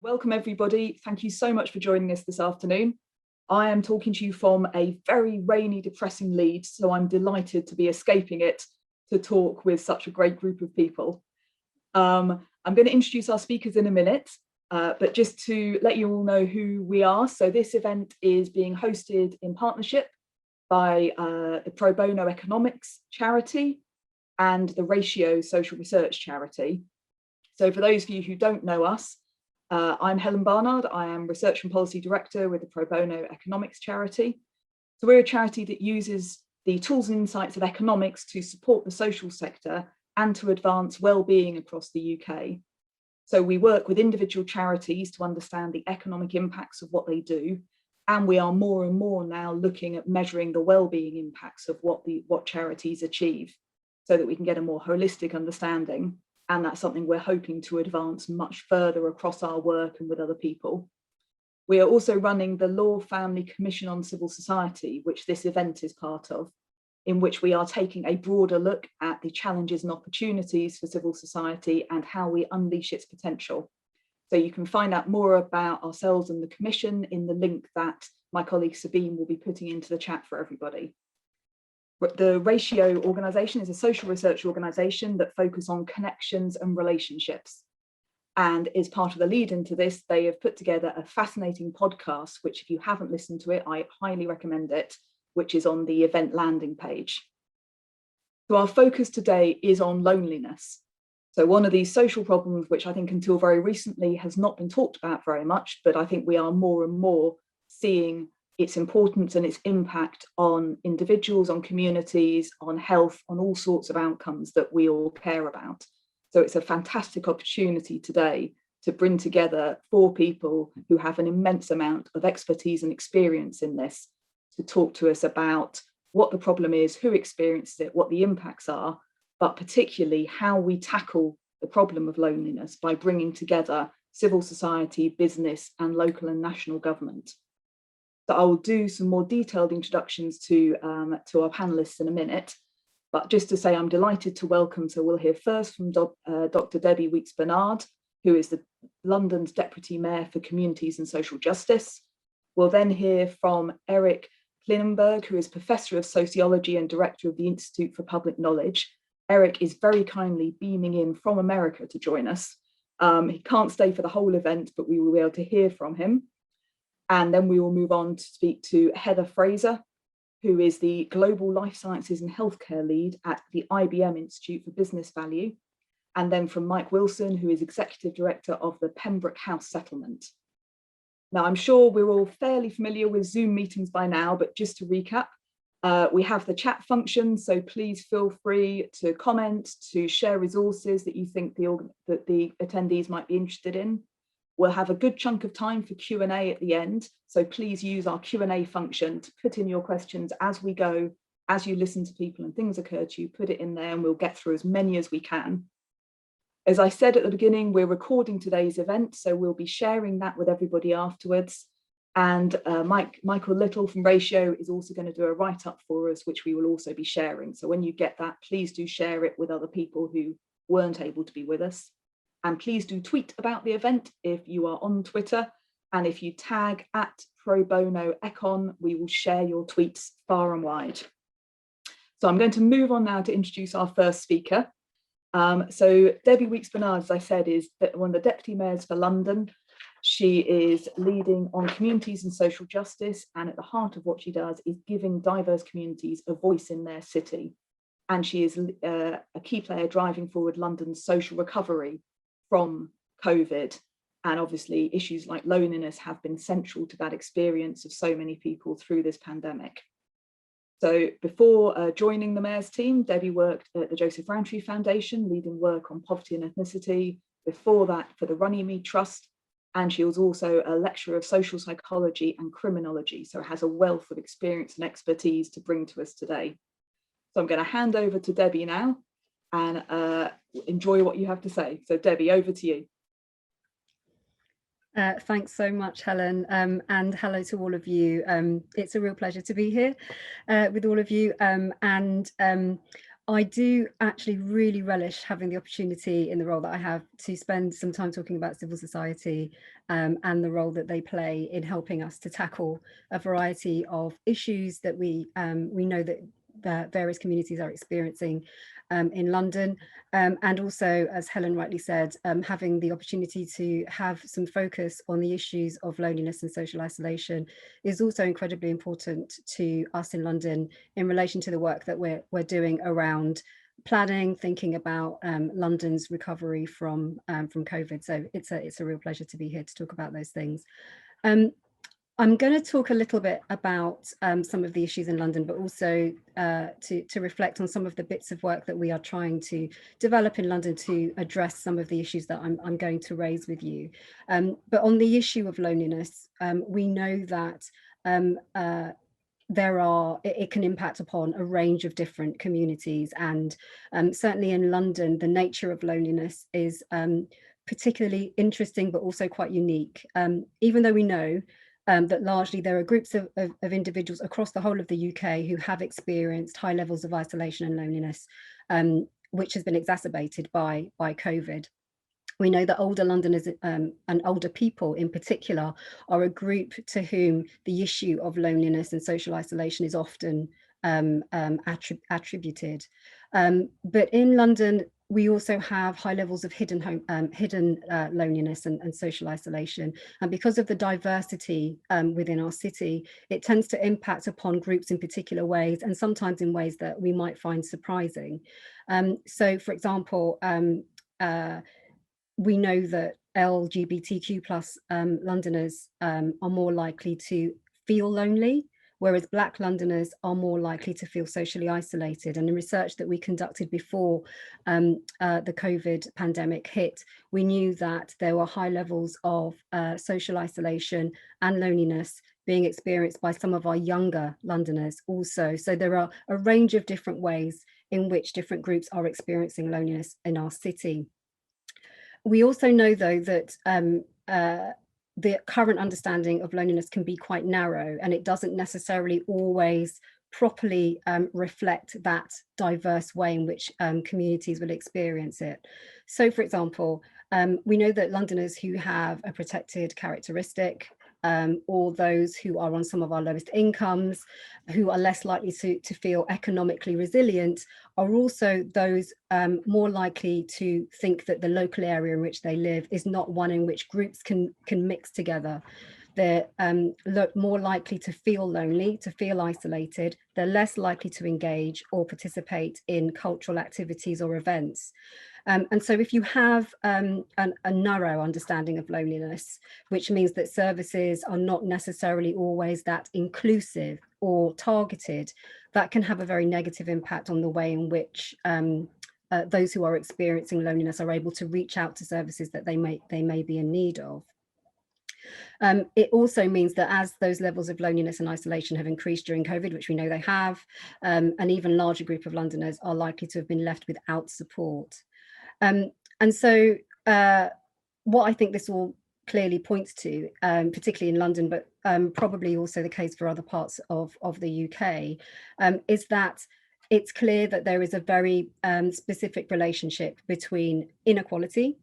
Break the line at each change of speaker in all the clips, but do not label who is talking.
Welcome everybody. Thank you so much for joining us this afternoon. I am talking to you from a very rainy, depressing Leeds, so I'm delighted to be escaping it to talk with such a great group of people. I'm going to introduce our speakers in a minute, but just to let you all know who we are. So this event is being hosted in partnership by the Pro Bono Economics charity and the Ratio social research charity. So for those of you who don't know us, I'm Helen Barnard. I am Research and Policy Director with the Pro Bono Economics charity. So we're a charity that uses the tools and insights of economics to support the social sector and to advance well-being across the UK. So we work with individual charities to understand the economic impacts of what they do. And we are more and more now looking at measuring the well-being impacts of what charities achieve so that we can get a more holistic understanding. And that's something we're hoping to advance much further across our work and with other people. We are also running the Law Family Commission on Civil Society, which this event is part of, in which we are taking a broader look at the challenges and opportunities for civil society and how we unleash its potential. So you can find out more about ourselves and the Commission in the link that my colleague Sabine will be putting into the chat for everybody. The Ratio organisation is a social research organisation that focuses on connections and relationships. And as part of the lead into this, they have put together a fascinating podcast, which if you haven't listened to it, I highly recommend it, which is on the event landing page. So our focus today is on loneliness. So one of these social problems, which I think until very recently has not been talked about very much, but I think we are more and more seeing its importance and its impact on individuals, on communities, on health, on all sorts of outcomes that we all care about. So it's a fantastic opportunity today to bring together 4 people who have an immense amount of expertise and experience in this to talk to us about what the problem is, who experiences it, what the impacts are, but particularly how we tackle the problem of loneliness by bringing together civil society, business, and local and national government. So I will do some more detailed introductions to our panelists in a minute, but just to say I'm delighted to welcome, so we'll hear first from Dr. Debbie Weeks-Barnard, who is London's Deputy Mayor for Communities and Social Justice. We'll then hear from Eric Klinenberg, who is Professor of Sociology and Director of the Institute for Public Knowledge. Eric is very kindly beaming in from America to join us. He can't stay for the whole event, but we will be able to hear from him. And then we will move on to speak to Heather Fraser, who is the Global Life Sciences and Healthcare Lead at the IBM Institute for Business Value. And then from Mike Wilson, who is Executive Director of the Pembroke House settlement. Now, I'm sure we're all fairly familiar with Zoom meetings by now, but just to recap, we have the chat function, so please feel free to comment, to share resources that you think that the attendees might be interested in. We'll have a good chunk of time for Q&A at the end, so please use our Q&A function to put in your questions as we go, as you listen to people and things occur to you, put it in there and we'll get through as many as we can. As I said at the beginning, we're recording today's event, so we'll be sharing that with everybody afterwards. And Michael Little from Ratio is also going to do a write-up for us, which we will also be sharing. So when you get that, please do share it with other people who weren't able to be with us. And please do tweet about the event if you are on Twitter. And if you tag at Pro Bono Econ, we will share your tweets far and wide. So I'm going to move on now to introduce our first speaker. So Debbie Weeks-Barnard, as I said, is one of the Deputy Mayors for London. She is leading on communities and social justice. And at the heart of what she does is giving diverse communities a voice in their city. And she is a key player driving forward London's social recovery from COVID, and obviously issues like loneliness have been central to that experience of so many people through this pandemic. So before joining the Mayor's team, Debbie worked at the Joseph Rowntree Foundation, leading work on poverty and ethnicity. Before that, for the Runnymede Trust, and she was also a lecturer of social psychology and criminology, so has a wealth of experience and expertise to bring to us today. So I'm going to hand over to Debbie now and enjoy what you have to say. So Debbie, over to you.
Thanks so much, Helen, and hello to all of you. It's a real pleasure to be here with all of you. I do actually really relish having the opportunity in the role that I have to spend some time talking about civil society and the role that they play in helping us to tackle a variety of issues that we know that various communities are experiencing in London. And also, as Helen rightly said, having the opportunity to have some focus on the issues of loneliness and social isolation is also incredibly important to us in London in relation to the work that we're doing around planning, thinking about London's recovery from COVID. So it's a real pleasure to be here to talk about those things. I'm going to talk a little bit about some of the issues in London, but also to reflect on some of the bits of work that we are trying to develop in London to address some of the issues that I'm going to raise with you. But on the issue of loneliness, we know that it can impact upon a range of different communities, and certainly in London, the nature of loneliness is particularly interesting, but also quite unique. Even though we know that largely there are groups of individuals across the whole of the UK who have experienced high levels of isolation and loneliness, which has been exacerbated by COVID. We know that older Londoners and older people in particular are a group to whom the issue of loneliness and social isolation is often attributed. But in London, we also have high levels of hidden loneliness and social isolation. And because of the diversity within our city, it tends to impact upon groups in particular ways, and sometimes in ways that we might find surprising. So, for example, we know that LGBTQ plus Londoners are more likely to feel lonely, whereas Black Londoners are more likely to feel socially isolated. And in research that we conducted before the COVID pandemic hit, we knew that there were high levels of social isolation and loneliness being experienced by some of our younger Londoners also. So there are a range of different ways in which different groups are experiencing loneliness in our city. We also know, though, that the current understanding of loneliness can be quite narrow, and it doesn't necessarily always properly reflect that diverse way in which communities will experience it. So, for example, we know that Londoners who have a protected characteristic, or those who are on some of our lowest incomes, who are less likely to feel economically resilient, are also those more likely to think that the local area in which they live is not one in which groups can mix together. They're more likely to feel lonely, to feel isolated. They're less likely to engage or participate in cultural activities or events. And so if you have a narrow understanding of loneliness, which means that services are not necessarily always that inclusive or targeted, that can have a very negative impact on the way in which those who are experiencing loneliness are able to reach out to services that they may be in need of. It also means that as those levels of loneliness and isolation have increased during COVID, which we know they have, an even larger group of Londoners are likely to have been left without support. And so what I think this all clearly points to, particularly in London, but probably also the case for other parts of the UK, is that it's clear that there is a very specific relationship between inequality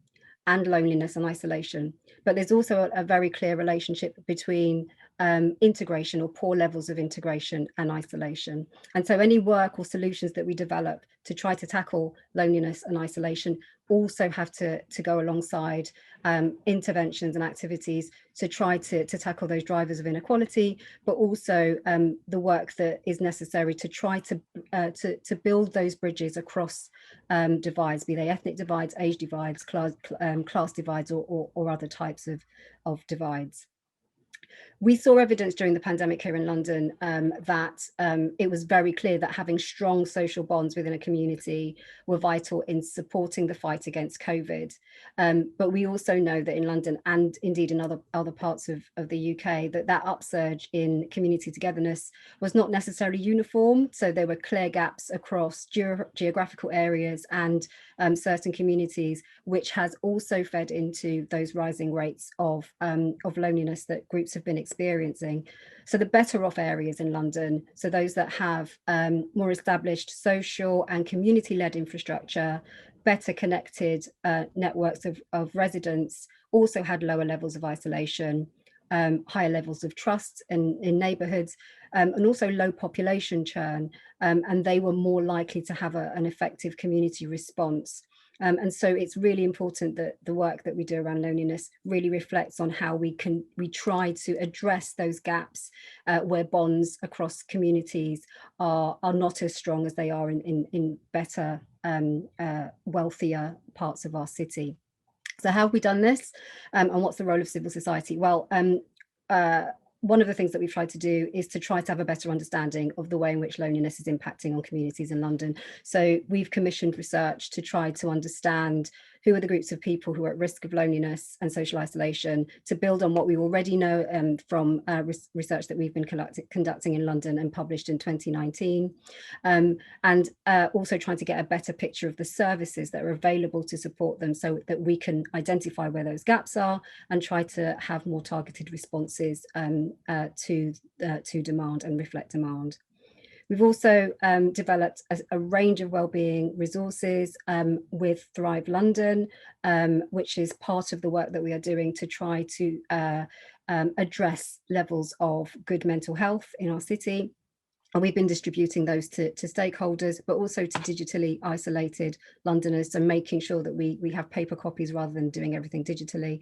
and loneliness and isolation. But there's also a very clear relationship between integration or poor levels of integration and isolation. And so any work or solutions that we develop to try to tackle loneliness and isolation also have to go alongside interventions and activities to try to tackle those drivers of inequality, but also the work that is necessary to try to build those bridges across divides, be they ethnic divides, age divides, class divides, or other types of divides. We saw evidence during the pandemic here in London that it was very clear that having strong social bonds within a community were vital in supporting the fight against COVID. But we also know that in London, and indeed in other parts of the UK, that upsurge in community togetherness was not necessarily uniform. So there were clear gaps across geographical areas and certain communities, which has also fed into those rising rates of loneliness that groups have been experiencing. So the better off areas in London, so those that have more established social and community-led infrastructure, better connected networks of residents, also had lower levels of isolation, higher levels of trust in neighbourhoods, and also low population churn, and they were more likely to have an effective community response. And so it's really important that the work that we do around loneliness really reflects on how we try to address those gaps where bonds across communities are not as strong as they are in better, wealthier parts of our city. So how have we done this, and what's the role of civil society? Well, one of the things that we've tried to do is to try to have a better understanding of the way in which loneliness is impacting on communities in London. So we've commissioned research to try to understand who are the groups of people who are at risk of loneliness and social isolation, to build on what we already know from research that we've been conducting in London and published in 2019, and also trying to get a better picture of the services that are available to support them, so that we can identify where those gaps are and try to have more targeted responses to demand and reflect demand. We've also developed a range of wellbeing resources with Thrive London, which is part of the work that we are doing to try to address levels of good mental health in our city. And we've been distributing those to stakeholders, but also to digitally isolated Londoners, so making sure that we have paper copies rather than doing everything digitally.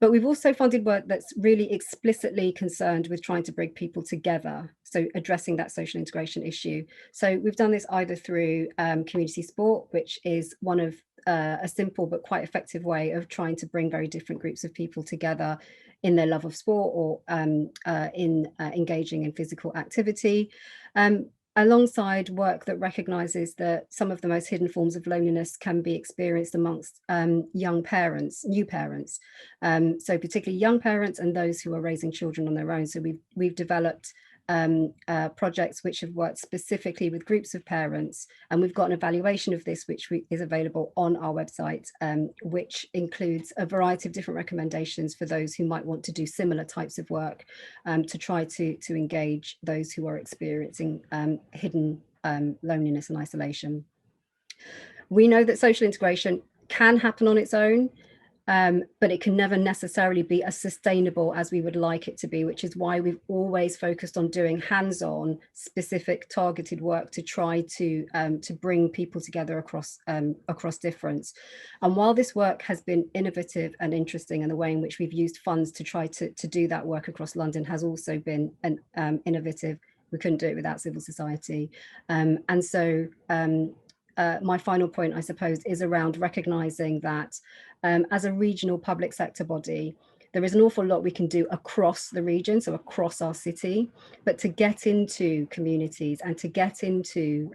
But we've also funded work that's really explicitly concerned with trying to bring people together, so addressing that social integration issue. So we've done this either through community sport, which is one of a simple but quite effective way of trying to bring very different groups of people together in their love of sport, or in engaging in physical activity, alongside work that recognises that some of the most hidden forms of loneliness can be experienced amongst young parents, new parents, so particularly young parents and those who are raising children on their own. So we've developed projects which have worked specifically with groups of parents, and we've got an evaluation of this which is available on our website, which includes a variety of different recommendations for those who might want to do similar types of work to try to engage those who are experiencing hidden loneliness and isolation. We know that social integration can happen on its own, but it can never necessarily be as sustainable as we would like it to be, which is why we've always focused on doing hands-on, specific, targeted work to try to bring people together across difference. And while this work has been innovative and interesting, and the way in which we've used funds to try to do that work across London has also been innovative, we couldn't do it without civil society. And so my final point, I suppose, is around recognising that as a regional public sector body, there is an awful lot we can do across the region, so across our city, but to get into communities and to get into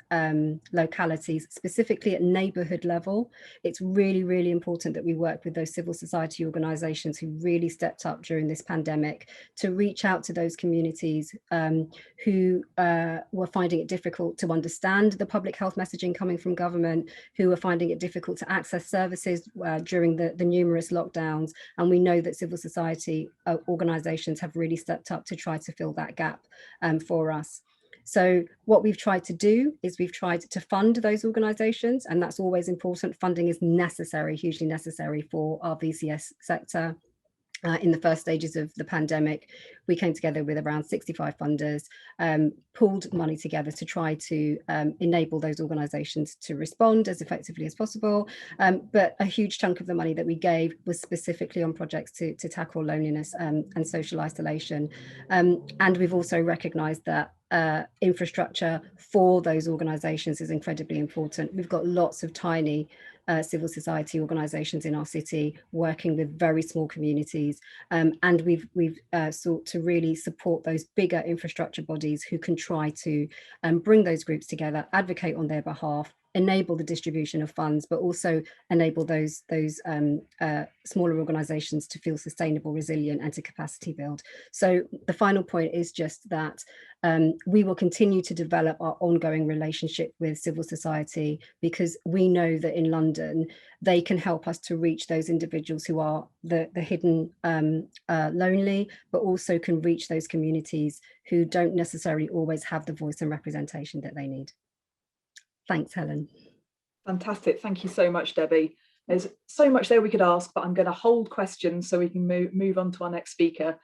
localities, specifically at neighbourhood level, it's really, really important that we work with those civil society organisations who really stepped up during this pandemic to reach out to those communities who were finding it difficult to understand the public health messaging coming from government, who were finding it difficult to access services during the numerous lockdowns. And we know that civil society organisations have really stepped up to try to fill that gap for us. So what we've tried to do is we've tried to fund those organisations, and that's always important. Funding is necessary, hugely necessary for our VCS sector. In the first stages of the pandemic, we came together with around 65 funders, pulled money together to try to enable those organisations to respond as effectively as possible. But a huge chunk of the money that we gave was specifically on projects to tackle loneliness and social isolation. And we've also recognised that infrastructure for those organisations is incredibly important. We've got lots of tiny civil society organisations in our city working with very small communities, and we've sought to really support those bigger infrastructure bodies who can try to bring those groups together, advocate on their behalf, enable the distribution of funds, but also enable those smaller organizations to feel sustainable, resilient, and to capacity build. So the final point is just that we will continue to develop our ongoing relationship with civil society, because we know that in London, they can help us to reach those individuals who are the hidden lonely, but also can reach those communities who don't necessarily always have the voice and representation that they need. Thanks, Helen.
Fantastic. Thank you so much, Debbie. There's so much there we could ask, but I'm going to hold questions so we can move on to our next speaker.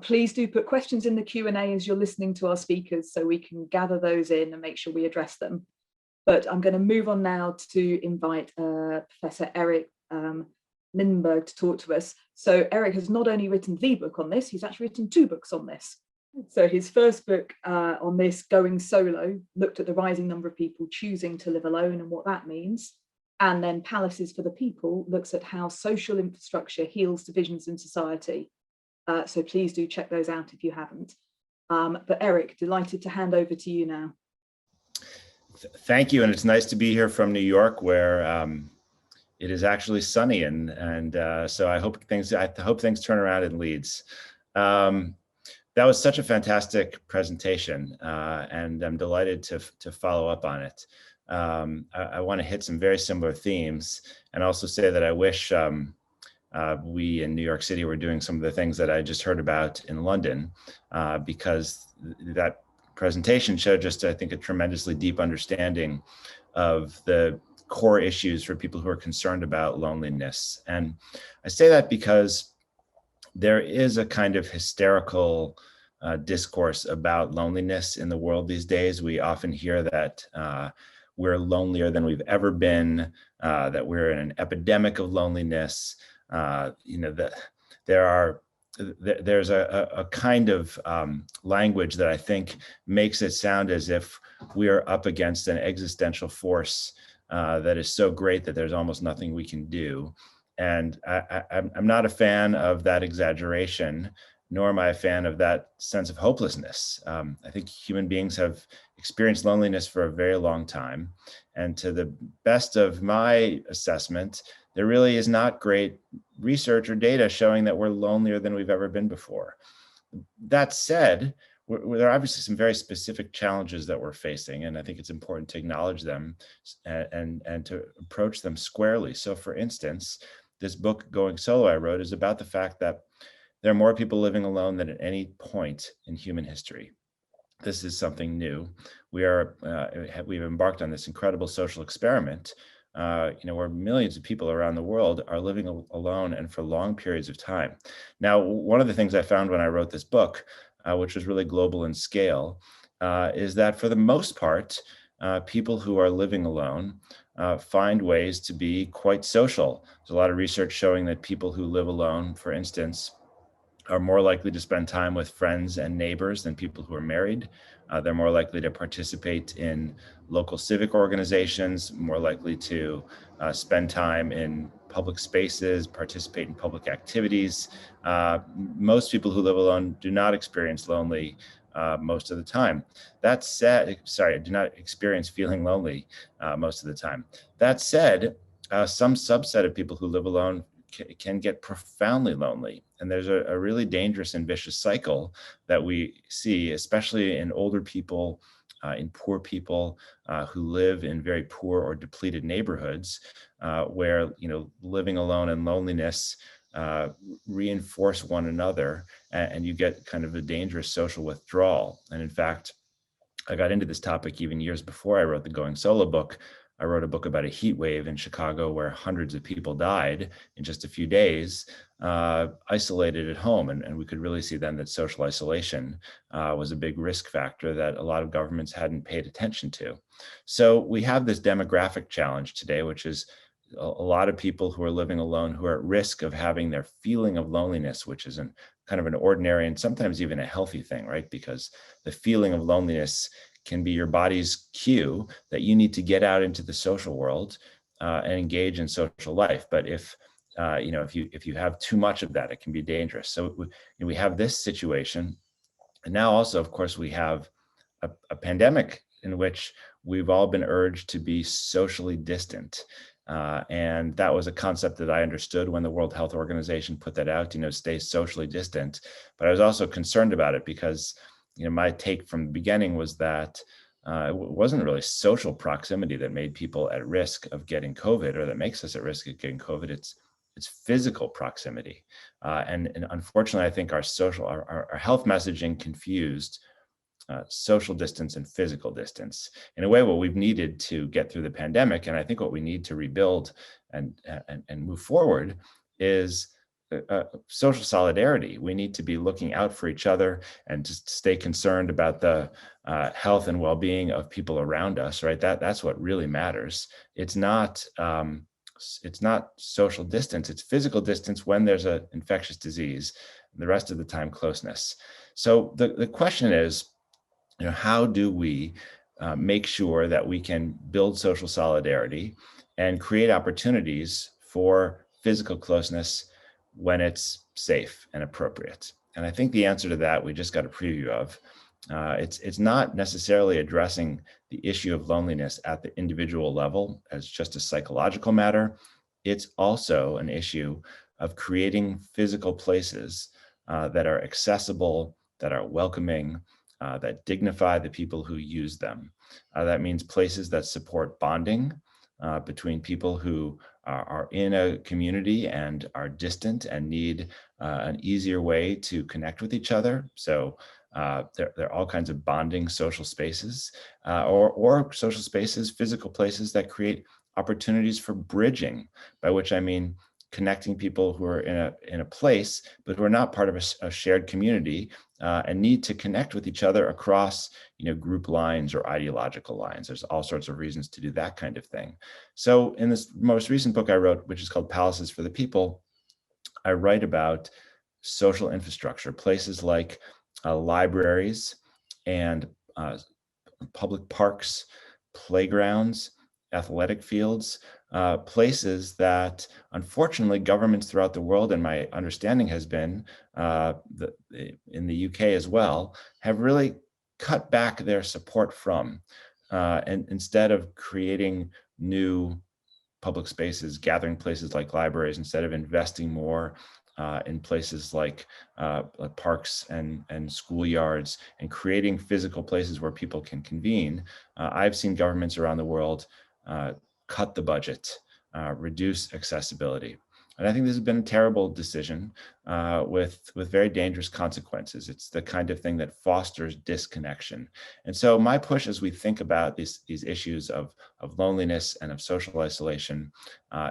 Please do put questions in the Q&A as you're listening to our speakers so we can gather those in and make sure we address them. But I'm going to move on now to invite Professor Eric Lindenberg to talk to us. So Eric has not only written the book on this, he's actually written 2 books on this. So his first book on this, Going Solo, looked at the rising number of people choosing to live alone and what that means. And then Palaces for the People looks at how social infrastructure heals divisions in society. So please do check those out if you haven't. But Eric, delighted to hand over to you now.
Thank you, and it's nice to be here from New York, where it is actually sunny, and so I hope things turn around in Leeds. That was such a fantastic presentation, and I'm delighted to follow up on it. I want to hit some very similar themes, and also say that I wish we in New York City were doing some of the things that I just heard about in London, because that presentation showed just, I think, a tremendously deep understanding of the core issues for people who are concerned about loneliness. And I say that because there is a kind of hysterical discourse about loneliness in the world these days. We often hear that we're lonelier than we've ever been, that we're in an epidemic of loneliness. There's a kind of language that I think makes it sound as if we are up against an existential force that is so great that there's almost nothing we can do. And I'm not a fan of that exaggeration, nor am I a fan of that sense of hopelessness. I think human beings have experienced loneliness for a very long time. And to the best of my assessment, there really is not great research or data showing that we're lonelier than we've ever been before. That said, there are obviously some very specific challenges that we're facing, and I think it's important to acknowledge them and to approach them squarely. So for instance, this book, Going Solo, I wrote, is about the fact that there are more people living alone than at any point in human history. This is something new. We've embarked on this incredible social experiment, where millions of people around the world are living alone and for long periods of time. Now, one of the things I found when I wrote this book, which was really global in scale, is that for the most part, people who are living alone find ways to be quite social. There's a lot of research showing that people who live alone, for instance, are more likely to spend time with friends and neighbors than people who are married. They're more likely to participate in local civic organizations, more likely to spend time in public spaces, participate in public activities. Most people who live alone do not experience lonely most of the time. That said, do not experience feeling lonely most of the time. That said, some subset of people who live alone can get profoundly lonely. And there's a really dangerous and vicious cycle that we see, especially in older people, in poor people who live in very poor or depleted neighborhoods, where living alone and loneliness reinforce one another, and you get kind of a dangerous social withdrawal. And in fact, I got into this topic even years before I wrote the Going Solo book. I wrote a book about a heat wave in Chicago where hundreds of people died in just a few days, isolated at home. And we could really see then that social isolation was a big risk factor that a lot of governments hadn't paid attention to. So we have this demographic challenge today, which is a lot of people who are living alone who are at risk of having their feeling of loneliness, which is kind of an ordinary and sometimes even a healthy thing, right? Because the feeling of loneliness can be your body's cue that you need to get out into the social world and engage in social life. But if you have too much of that, it can be dangerous. So we have this situation, and now also, of course, we have a pandemic in which we've all been urged to be socially distant. And that was a concept that I understood when the World Health Organization put that out, stay socially distant. But I was also concerned about it because, my take from the beginning was that it wasn't really social proximity that made people at risk of getting COVID, or that makes us at risk of getting COVID. It's physical proximity. And unfortunately, I think our health messaging confused social distance and physical distance. In a way, what we've needed to get through the pandemic, and I think what we need to rebuild and move forward, is social solidarity. We need to be looking out for each other and just stay concerned about the health and well-being of people around us. Right? That's what really matters. It's not social distance. It's physical distance when there's an infectious disease. The rest of the time, closeness. So the question is, how do we make sure that we can build social solidarity and create opportunities for physical closeness when it's safe and appropriate? And I think the answer to that we just got a preview of. It's not necessarily addressing the issue of loneliness at the individual level as just a psychological matter. It's also an issue of creating physical places that are accessible, that are welcoming, that dignify the people who use them. That means places that support bonding between people who are in a community and are distant and need an easier way to connect with each other. So there are all kinds of bonding social spaces or social spaces, physical places that create opportunities for bridging, by which I mean connecting people who are in a place, but who are not part of a shared community and need to connect with each other across, group lines or ideological lines. There's all sorts of reasons to do that kind of thing. So in this most recent book I wrote, which is called Palaces for the People, I write about social infrastructure, places like libraries and public parks, playgrounds, athletic fields, places that unfortunately governments throughout the world, and my understanding has been in the UK as well, have really cut back their support from. And instead of creating new public spaces, gathering places like libraries, instead of investing more in places like parks and schoolyards and creating physical places where people can convene, I've seen governments around the world cut the budget, reduce accessibility. And I think this has been a terrible decision with very dangerous consequences. It's the kind of thing that fosters disconnection. And so my push as we think about these issues of loneliness and of social isolation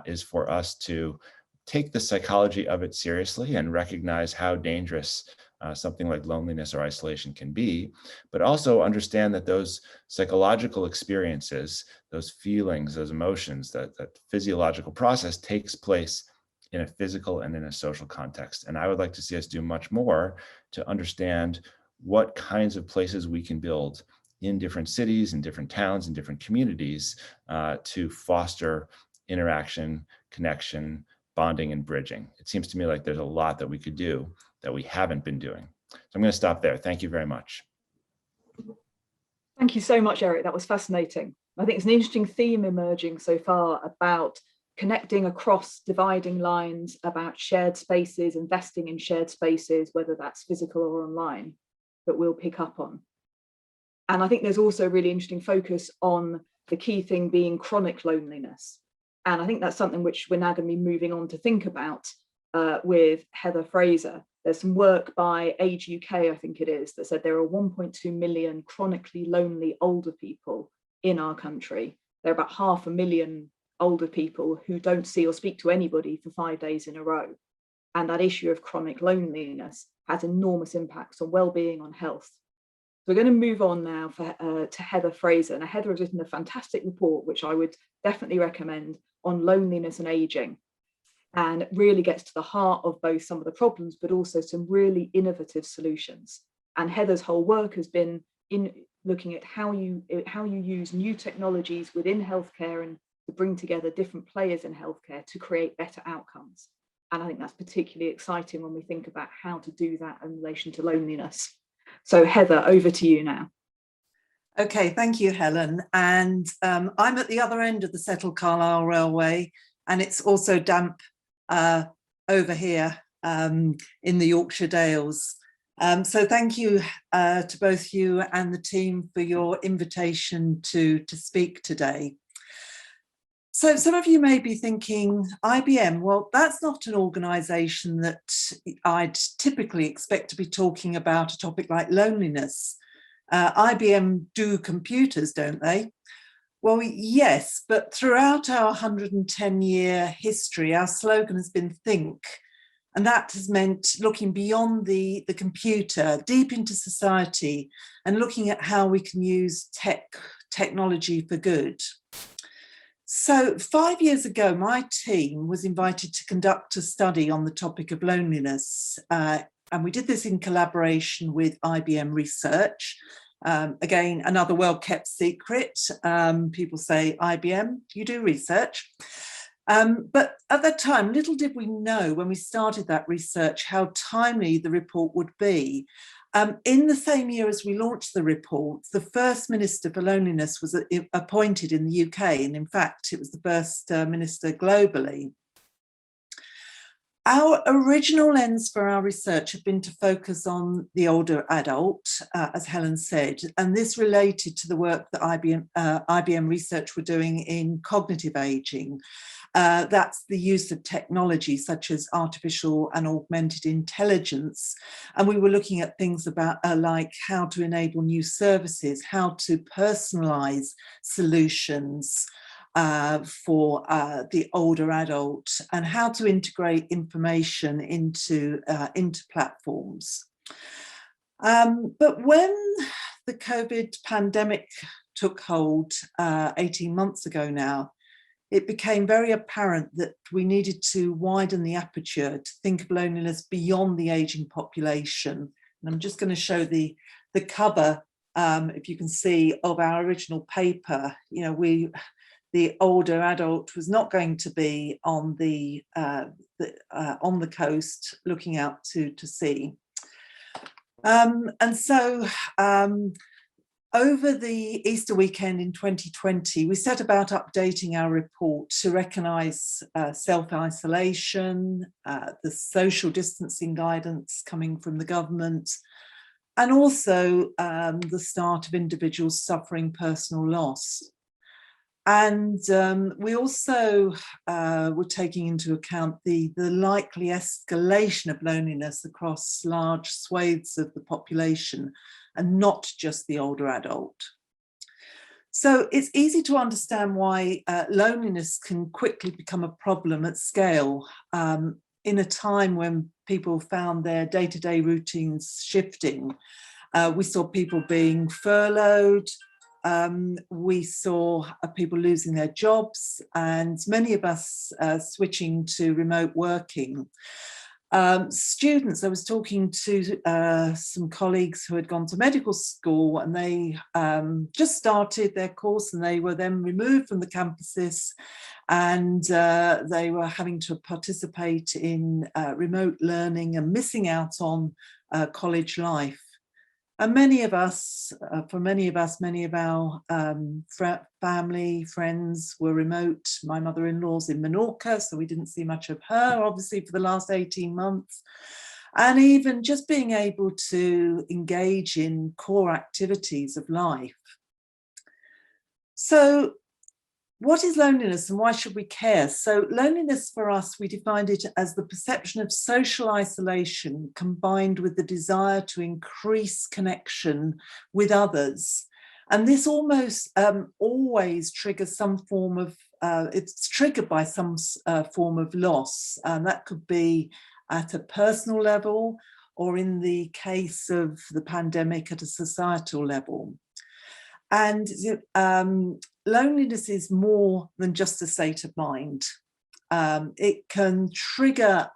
is for us to take the psychology of it seriously and recognize how dangerous something like loneliness or isolation can be, but also understand that those psychological experiences, those feelings, those emotions, that physiological process takes place in a physical and in a social context. And I would like to see us do much more to understand what kinds of places we can build in different cities, in different towns, in different communities to foster interaction, connection, bonding, and bridging. It seems to me like there's a lot that we could do that we haven't been doing. So I'm going to stop there. Thank you very much.
Thank you so much, Eric. That was fascinating. I think it's an interesting theme emerging so far about connecting across dividing lines, about shared spaces, investing in shared spaces, whether that's physical or online, that we'll pick up on. And I think there's also a really interesting focus on the key thing being chronic loneliness. And I think that's something which we're now going to be moving on to think about with Heather Fraser. There's some work by Age UK, I think it is, that said there are 1.2 million chronically lonely older people in our country. There are about 500,000 older people who don't see or speak to anybody for 5 days in a row. And that issue of chronic loneliness has enormous impacts on well-being, on health. So we're going to move on now to Heather Fraser. Now, Heather has written a fantastic report, which I would definitely recommend, on loneliness and aging, and really gets to the heart of both some of the problems, but also some really innovative solutions. And Heather's whole work has been in looking at how you use new technologies within healthcare and to bring together different players in healthcare to create better outcomes. And I think that's particularly exciting when we think about how to do that in relation to loneliness. So Heather, over to you now.
Okay, thank you, Helen. And I'm at the other end of the Settle Carlisle Railway, and it's also damp over here in the Yorkshire Dales. So thank you to both you and the team for your invitation to speak today. So some of you may be thinking, IBM, well, that's not an organisation that I'd typically expect to be talking about a topic like loneliness. IBM do computers, don't they? Well, yes, but throughout our 110-year history, our slogan has been think. And that has meant looking beyond the computer, deep into society, and looking at how we can use technology for good. So 5 years ago, my team was invited to conduct a study on the topic of loneliness. And we did this in collaboration with IBM Research. Again, another well-kept secret. People say, IBM, you do research. But at that time, little did we know when we started that research how timely the report would be. In the same year as we launched the report, the first Minister for Loneliness was appointed in the UK, and in fact, it was the first minister globally. Our original lens for our research had been to focus on the older adult, as Helen said, and this related to the work that IBM Research were doing in cognitive ageing. That's the use of technology such as artificial and augmented intelligence. And we were looking at things about like how to enable new services, how to personalize solutions for the older adult, and how to integrate information into platforms. But when the COVID pandemic took hold 18 months ago now, it became very apparent that we needed to widen the aperture to think of loneliness beyond the aging population. And I'm just going to show the cover, if you can see, of our original paper. You know, the older adult was not going to be on the coast looking out to sea. And so over the Easter weekend in 2020, we set about updating our report to recognise self-isolation, the social distancing guidance coming from the government, and also the start of individuals suffering personal loss. And we also were taking into account the likely escalation of loneliness across large swathes of the population, and not just the older adult. So it's easy to understand why loneliness can quickly become a problem at scale in a time when people found their day-to-day routines shifting. We saw people being furloughed, we saw people losing their jobs, and many of us switching to remote working. Students, I was talking to some colleagues who had gone to medical school, and they just started their course, and they were then removed from the campuses, and they were having to participate in remote learning and missing out on college life. And many of us, many of our family, friends were remote. My mother-in-law's in Menorca, so we didn't see much of her, obviously, for the last 18 months. And even just being able to engage in core activities of life. So what is loneliness and why should we care? So loneliness for us, we defined it as the perception of social isolation combined with the desire to increase connection with others. And this almost always triggers some form of, it's triggered by some form of loss. And that could be at a personal level, or in the case of the pandemic at a societal level. And loneliness is more than just a state of mind. It can trigger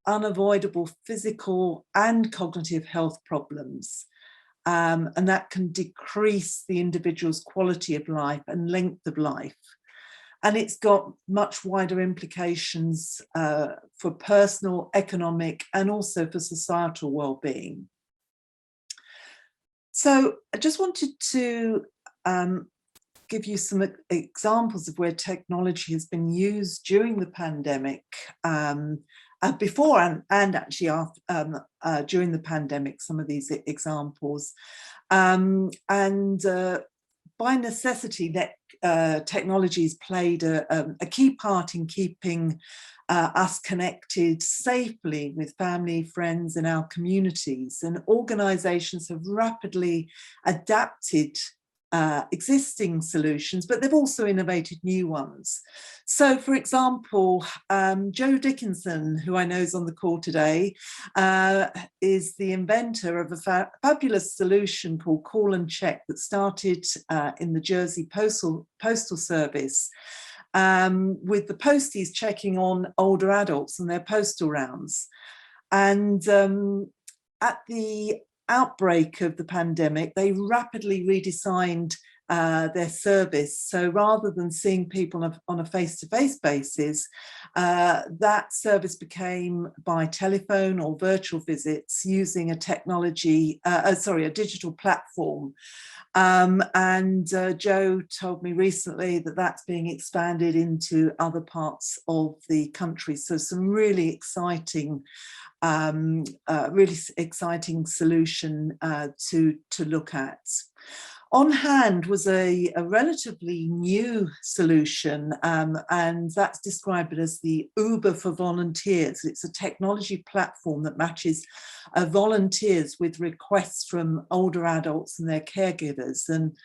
unavoidable physical and cognitive health problems. And that can decrease the individual's quality of life and length of life. And it's got much wider implications for personal, economic, and also for societal well-being. So I just wanted to give you some examples of where technology has been used during the pandemic, before and actually after, during the pandemic, some of these examples. By necessity, that technologies played a key part in keeping us connected safely with family, friends, and our communities. And organisations have rapidly adapted existing solutions, but they've also innovated new ones. So, for example, Joe Dickinson, who I know is on the call today, is the inventor of a fabulous solution called Call and Check that started in the Jersey Postal Service, with the posties checking on older adults and their postal rounds. And at the outbreak of the pandemic, they rapidly redesigned their service. So rather than seeing people on a face-to-face basis, that service became by telephone or virtual visits using a digital platform. Joe told me recently that that's being expanded into other parts of the country. So some really exciting solution to look at. On Hand was a relatively new solution, and that's described as the Uber for volunteers. It's a technology platform that matches volunteers with requests from older adults and their caregivers. And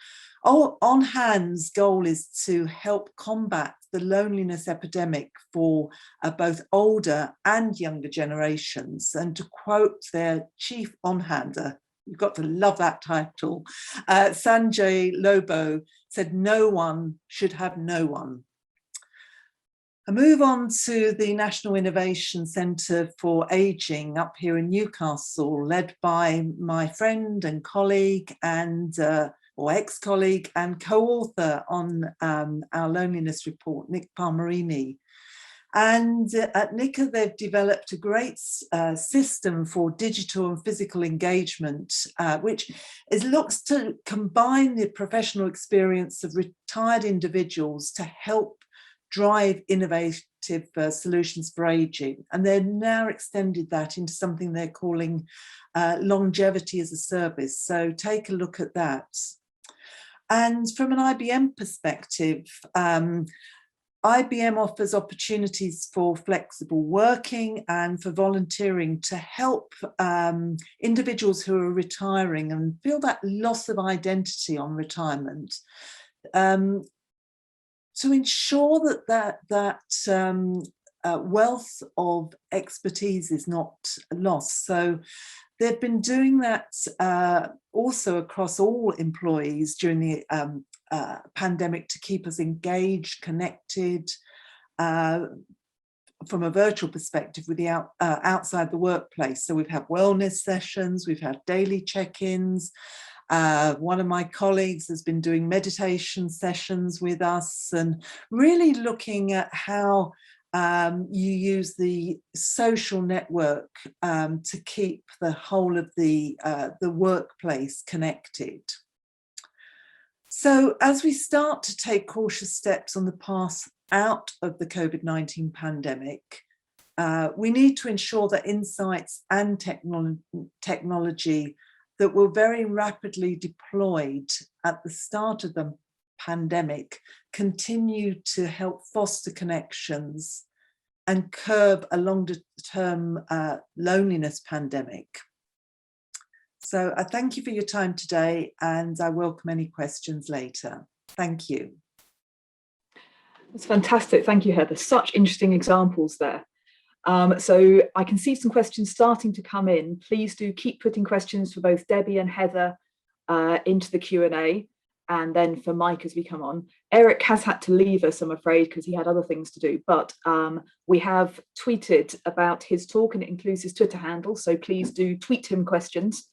On Hand's goal is to help combat the loneliness epidemic for both older and younger generations. And to quote their chief on-hander, you've got to love that title, Sanjay Lobo said, "No one should have no one." I move on to the National Innovation Centre for Ageing up here in Newcastle, led by my friend and colleague and or ex-colleague and co-author on our loneliness report, Nick Palmerini. And at NICA, they've developed a great system for digital and physical engagement, which looks to combine the professional experience of retired individuals to help drive innovative solutions for ageing. And they've now extended that into something they're calling longevity as a service. So take a look at that. And from an IBM perspective, IBM offers opportunities for flexible working and for volunteering to help individuals who are retiring and feel that loss of identity on retirement, to ensure that wealth of expertise is not lost. So they've been doing that also across all employees during the pandemic to keep us engaged, connected from a virtual perspective with the outside the workplace. So we've had wellness sessions, we've had daily check-ins. One of my colleagues has been doing meditation sessions with us and really looking at how you use the social network to keep the whole of the workplace connected. So as we start to take cautious steps on the path out of the COVID-19 pandemic, we need to ensure that insights and technology that were very rapidly deployed at the start of the pandemic continue to help foster connections and curb a longer-term loneliness pandemic. So I thank you for your time today, and I welcome any questions later. Thank you.
That's fantastic. Thank you, Heather. Such interesting examples there. So I can see some questions starting to come in. Please do keep putting questions for both Debbie and Heather into the Q&A, and then for Mike as we come on. Eric has had to leave us, I'm afraid, because he had other things to do, but we have tweeted about his talk, and it includes his Twitter handle, so please do tweet him questions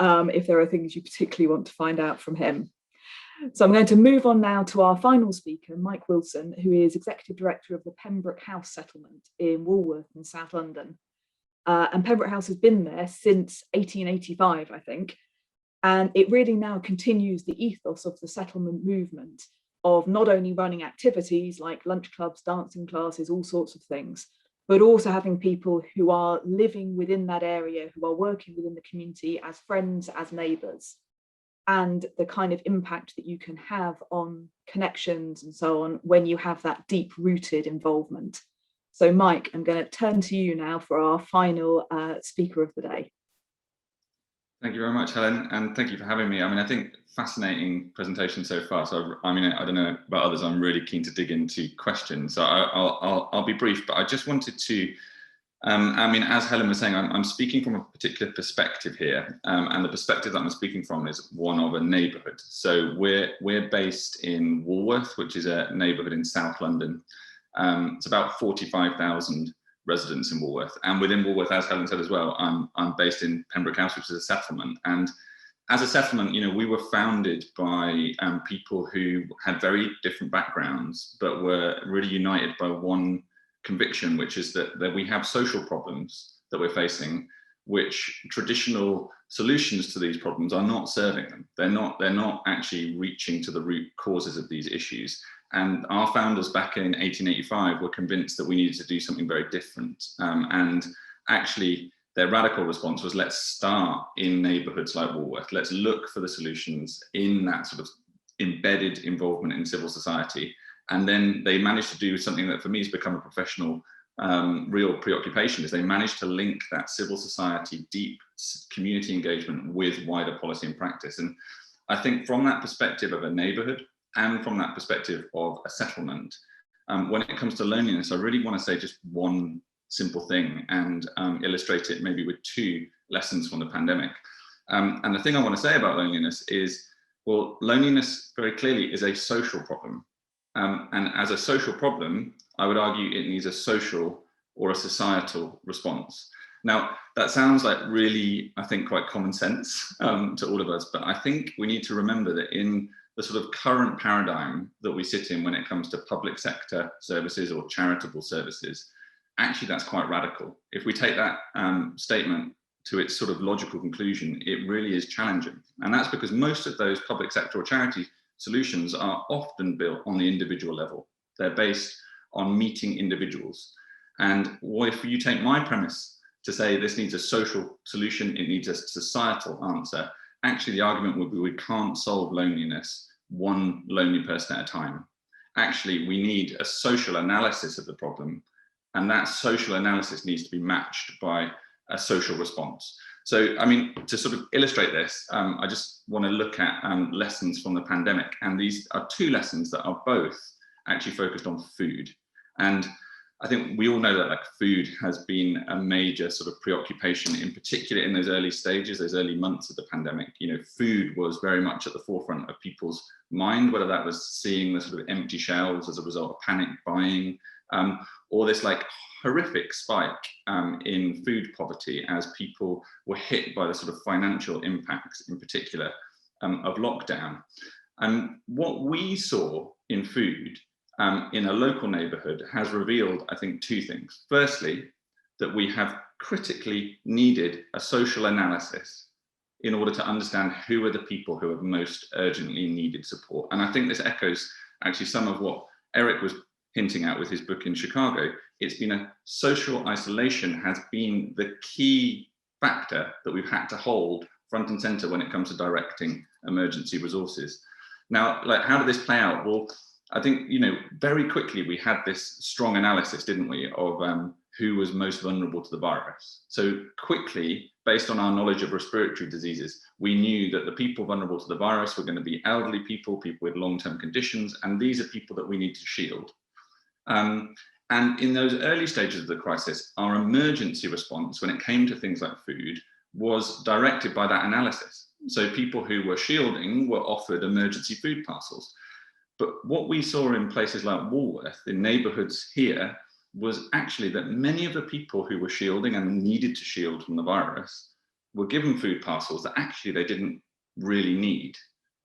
if there are things you particularly want to find out from him. So I'm going to move on now to our final speaker, Mike Wilson, who is Executive Director of the Pembroke House settlement in Woolworth in South London. And Pembroke House has been there since 1885, I think. And it really now continues the ethos of the settlement movement of not only running activities like lunch clubs, dancing classes, all sorts of things, but also having people who are living within that area, who are working within the community as friends, as neighbours, and the kind of impact that you can have on connections and so on when you have that deep-rooted involvement. So Mike, I'm going to turn to you now for our final speaker of the day.
Thank you very much, Helen, and thank you for having me. I mean, I think fascinating presentation so far. So, I mean, I don't know about others. I'm really keen to dig into questions. So I'll be brief, but I just wanted to. I mean, as Helen was saying, I'm speaking from a particular perspective here, and the perspective that I'm speaking from is one of a neighbourhood. So we're based in Walworth, which is a neighbourhood in South London. It's about 45,000 residents in Walworth, and within Walworth, as Helen said as well, I'm based in Pembroke House, which is a settlement. And as a settlement, you know, we were founded by people who had very different backgrounds, but were really united by one conviction, which is that we have social problems that we're facing, which traditional solutions to these problems are not serving them. They're not actually reaching to the root causes of these issues. And our founders back in 1885 were convinced that we needed to do something very different. And actually, their radical response was, let's start in neighbourhoods like Walworth. Let's look for the solutions in that sort of embedded involvement in civil society. And then they managed to do something that for me has become a professional real preoccupation, is they managed to link that civil society, deep community engagement with wider policy and practice. And I think from that perspective of a neighbourhood, and from that perspective of a settlement, when it comes to loneliness, I really want to say just one simple thing and illustrate it maybe with two lessons from the pandemic. And the thing I want to say about loneliness is, well, loneliness very clearly is a social problem. And as a social problem, I would argue it needs a social or a societal response. Now, that sounds like really, I think, quite common sense to all of us, but I think we need to remember that in the sort of current paradigm that we sit in when it comes to public sector services or charitable services, actually that's quite radical. If we take that statement to its sort of logical conclusion, it really is challenging. And that's because most of those public sector or charity solutions are often built on the individual level. They're based on meeting individuals. And if you take my premise to say this needs a social solution, it needs a societal answer, actually the argument would be we can't solve loneliness one lonely person at a time. Actually, we need a social analysis of the problem, and that social analysis needs to be matched by a social response. So, I mean, to sort of illustrate this, I just want to look at lessons from the pandemic. And these are two lessons that are both actually focused on food. And I think we all know that like food has been a major sort of preoccupation, in particular in those early stages, those early months of the pandemic. You know, food was very much at the forefront of people's mind, whether that was seeing the sort of empty shelves as a result of panic buying, or this like horrific spike in food poverty as people were hit by the sort of financial impacts, in particular, of lockdown. And what we saw in food in a local neighbourhood has revealed, I think, two things. Firstly, that we have critically needed a social analysis in order to understand who are the people who have most urgently needed support. And I think this echoes actually some of what Eric was hinting at with his book in Chicago. It's been a social isolation has been the key factor that we've had to hold front and center when it comes to directing emergency resources. Now, like, how did this play out? Well, I think, you know, very quickly we had this strong analysis, didn't we, of who was most vulnerable to the virus. So quickly, based on our knowledge of respiratory diseases, we knew that the people vulnerable to the virus were going to be elderly people, people with long-term conditions, and these are people that we need to shield. And in those early stages of the crisis, our emergency response when it came to things like food was directed by that analysis. So people who were shielding were offered emergency food parcels. But what we saw in places like Walworth, in neighbourhoods here, was actually that many of the people who were shielding and needed to shield from the virus were given food parcels that actually they didn't really need.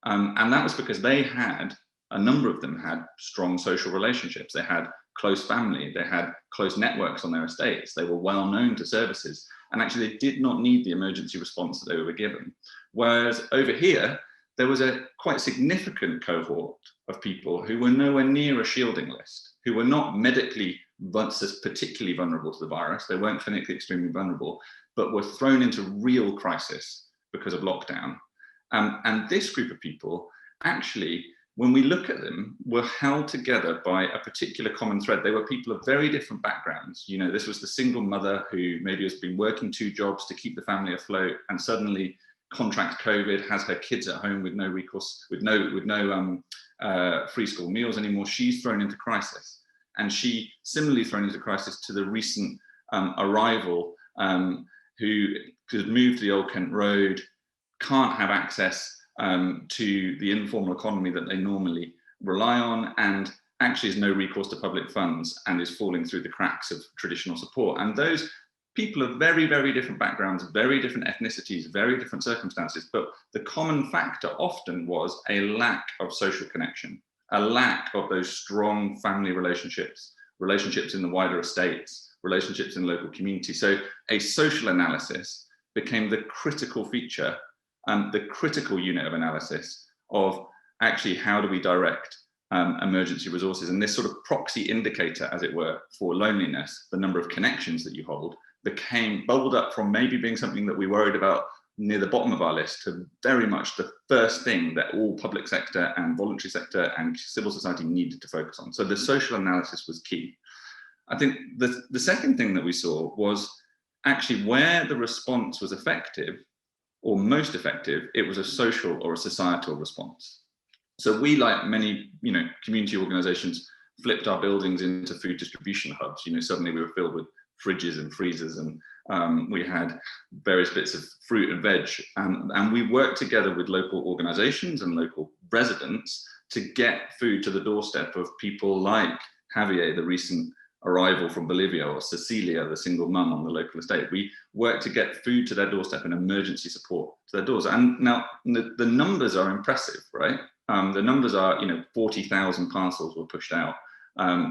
And that was because they had, a number of them had strong social relationships. They had close family, they had close networks on their estates, they were well known to services. And actually, they did not need the emergency response that they were given. Whereas over here, there was a quite significant cohort of people who were nowhere near a shielding list, who were not medically particularly vulnerable to the virus. They weren't clinically extremely vulnerable, but were thrown into real crisis because of lockdown. And this group of people, actually, when we look at them, were held together by a particular common thread. They were people of very different backgrounds. You know, this was the single mother who maybe has been working 2 jobs to keep the family afloat, and suddenly contracts COVID, has her kids at home with no recourse, with no free school meals anymore. She's thrown into crisis, and she similarly thrown into crisis to the recent arrival who could move to the Old Kent Road, can't have access to the informal economy that they normally rely on, and actually has no recourse to public funds and is falling through the cracks of traditional support. And those people of very, very different backgrounds, very different ethnicities, very different circumstances, but the common factor often was a lack of social connection, a lack of those strong family relationships, relationships in the wider estates, relationships in local community. So a social analysis became the critical feature, the critical unit of analysis of actually how do we direct emergency resources. And this sort of proxy indicator, as it were, for loneliness, the number of connections that you hold, bubbled up from maybe being something that we worried about near the bottom of our list to very much the first thing that all public sector and voluntary sector and civil society needed to focus on. So the social analysis was key. I think the second thing that we saw was actually where the response was effective or most effective, it was a social or a societal response. So we, like many, community organizations, flipped our buildings into food distribution hubs. Suddenly we were filled with fridges and freezers, and we had various bits of fruit and veg, and we worked together with local organizations and local residents to get food to the doorstep of people like Javier, the recent arrival from Bolivia, or Cecilia, the single mum on the local estate. We worked to get food to their doorstep and emergency support to their doors. And now the numbers are impressive, right? The numbers are, 40,000 parcels were pushed out.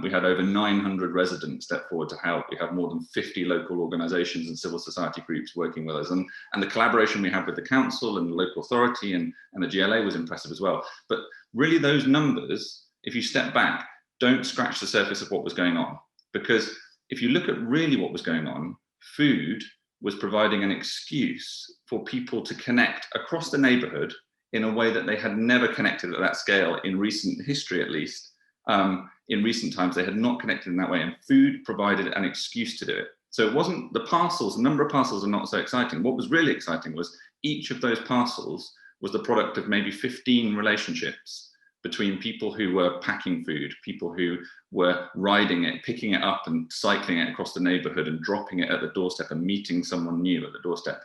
We had over 900 residents step forward to help. We have more than 50 local organizations and civil society groups working with us. And the collaboration we have with the council and the local authority and the GLA was impressive as well. But really those numbers, if you step back, don't scratch the surface of what was going on. Because if you look at really what was going on, food was providing an excuse for people to connect across the neighborhood in a way that they had never connected at that scale in recent history, at least. In recent times, they had not connected in that way, and food provided an excuse to do it. So it wasn't the parcels, the number of parcels are not so exciting. What was really exciting was each of those parcels was the product of maybe 15 relationships between people who were packing food, people who were riding it, picking it up and cycling it across the neighborhood and dropping it at the doorstep and meeting someone new at the doorstep.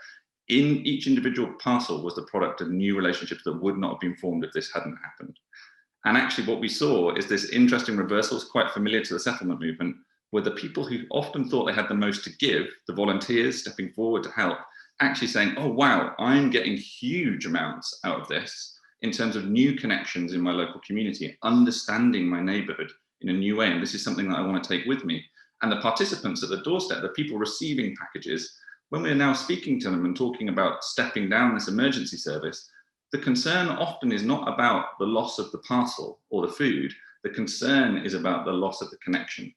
In each individual parcel was the product of new relationships that would not have been formed if this hadn't happened. And actually what we saw is this interesting reversal, is quite familiar to the settlement movement, where the people who often thought they had the most to give, the volunteers stepping forward to help, actually saying, oh wow, I'm getting huge amounts out of this in terms of new connections in my local community, understanding my neighborhood in a new way. And this is something that I want to take with me. And the participants at the doorstep, the people receiving packages, when we're now speaking to them and talking about stepping down this emergency service, the concern often is not about the loss of the parcel or the food. The concern is about the loss of the connection.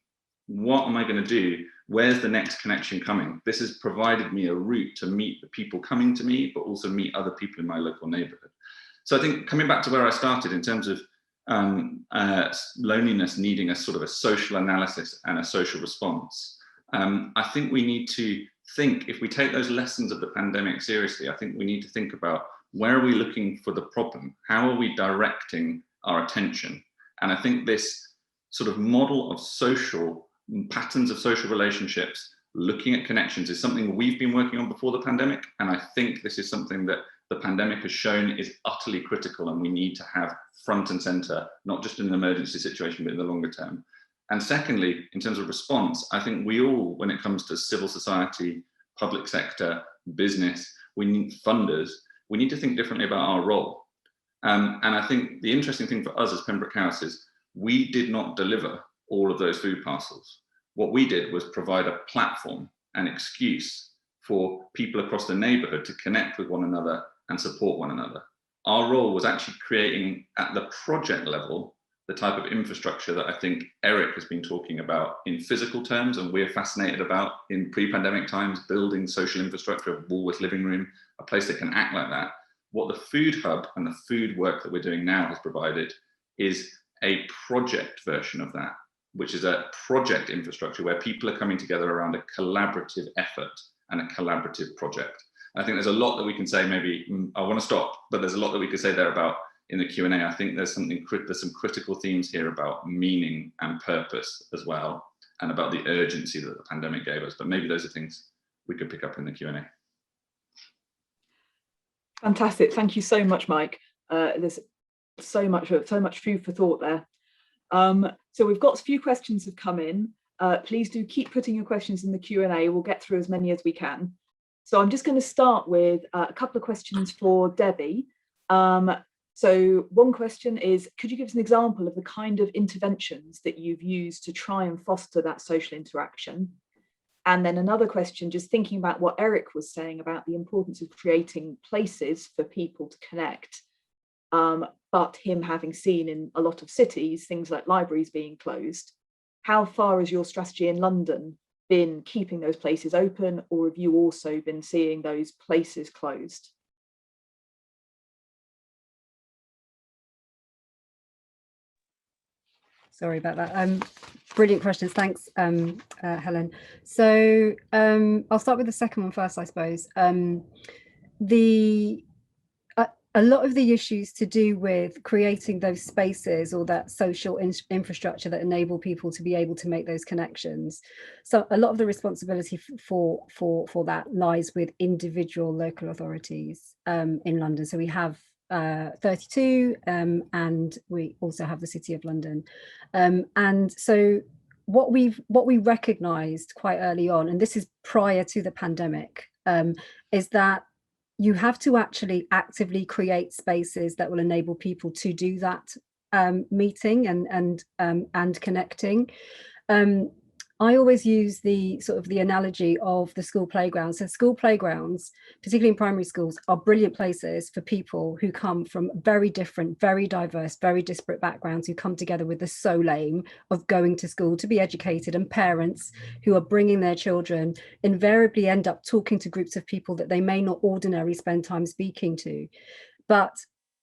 What am I going to do? Where's the next connection coming? This has provided me a route to meet the people coming to me, but also meet other people in my local neighborhood. So I think coming back to where I started in terms of loneliness needing a sort of a social analysis and a social response, I think we need to think, if we take those lessons of the pandemic seriously, I think we need to think about where are we looking for the problem? How are we directing our attention? And I think this sort of model of social patterns of social relationships, looking at connections, is something we've been working on before the pandemic. And I think this is something that the pandemic has shown is utterly critical, and we need to have front and center, not just in an emergency situation, but in the longer term. And secondly, in terms of response, I think we all, when it comes to civil society, public sector, business, we need funders, we need to think differently about our role. And I think the interesting thing for us as Pembroke House is we did not deliver all of those food parcels. What we did was provide a platform, an excuse for people across the neighbourhood to connect with one another and support one another. Our role was actually creating at the project level the type of infrastructure that I think Eric has been talking about in physical terms, and we're fascinated about in pre-pandemic times, building social infrastructure, a Woolworth living room, a place that can act like that. What the food hub and the food work that we're doing now has provided is a project version of that, which is a project infrastructure where people are coming together around a collaborative effort and a collaborative project. And I think there's a lot that we can say, maybe, I want to stop, but there's a lot that we could say there about in the Q&A. I think there's some critical themes here about meaning and purpose as well, and about the urgency that the pandemic gave us. But maybe those are things we could pick up in the Q&A.
Fantastic. Thank you so much, Mike. There's so much food for thought there. So we've got a few questions have come in. Please do keep putting your questions in the Q&A. We'll get through as many as we can. So I'm just going to start with a couple of questions for Debbie. So one question is, could you give us an example of the kind of interventions that you've used to try and foster that social interaction? And then another question, just thinking about what Eric was saying about the importance of creating places for people to connect, but him having seen in a lot of cities, things like libraries being closed. How far has your strategy in London been keeping those places open, or have you also been seeing those places closed?
Sorry about that. Brilliant questions. Thanks, Helen. So I'll start with the second one first, I suppose. A lot of the issues to do with creating those spaces or that social infrastructure that enable people to be able to make those connections. So a lot of the responsibility for that lies with individual local authorities in London. So we have 32 and we also have the City of London. And so what we recognized quite early on, and this is prior to the pandemic, is that you have to actually actively create spaces that will enable people to do that meeting and connecting. I always use the sort of the analogy of the school playgrounds. So school playgrounds, particularly in primary schools, are brilliant places for people who come from very different, very diverse, very disparate backgrounds, who come together with the sole aim of going to school to be educated, and parents who are bringing their children invariably end up talking to groups of people that they may not ordinarily spend time speaking to. But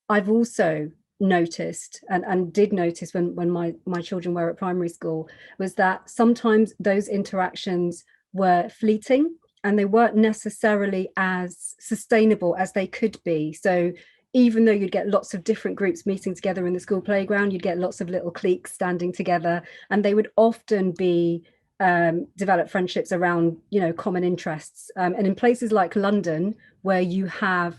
I've also noticed and did notice when my children were at primary school, was that sometimes those interactions were fleeting and they weren't necessarily as sustainable as they could be. So even though you'd get lots of different groups meeting together in the school playground, you'd get lots of little cliques standing together, and they would often be develop friendships around, you know, common interests. And in places like London, where you have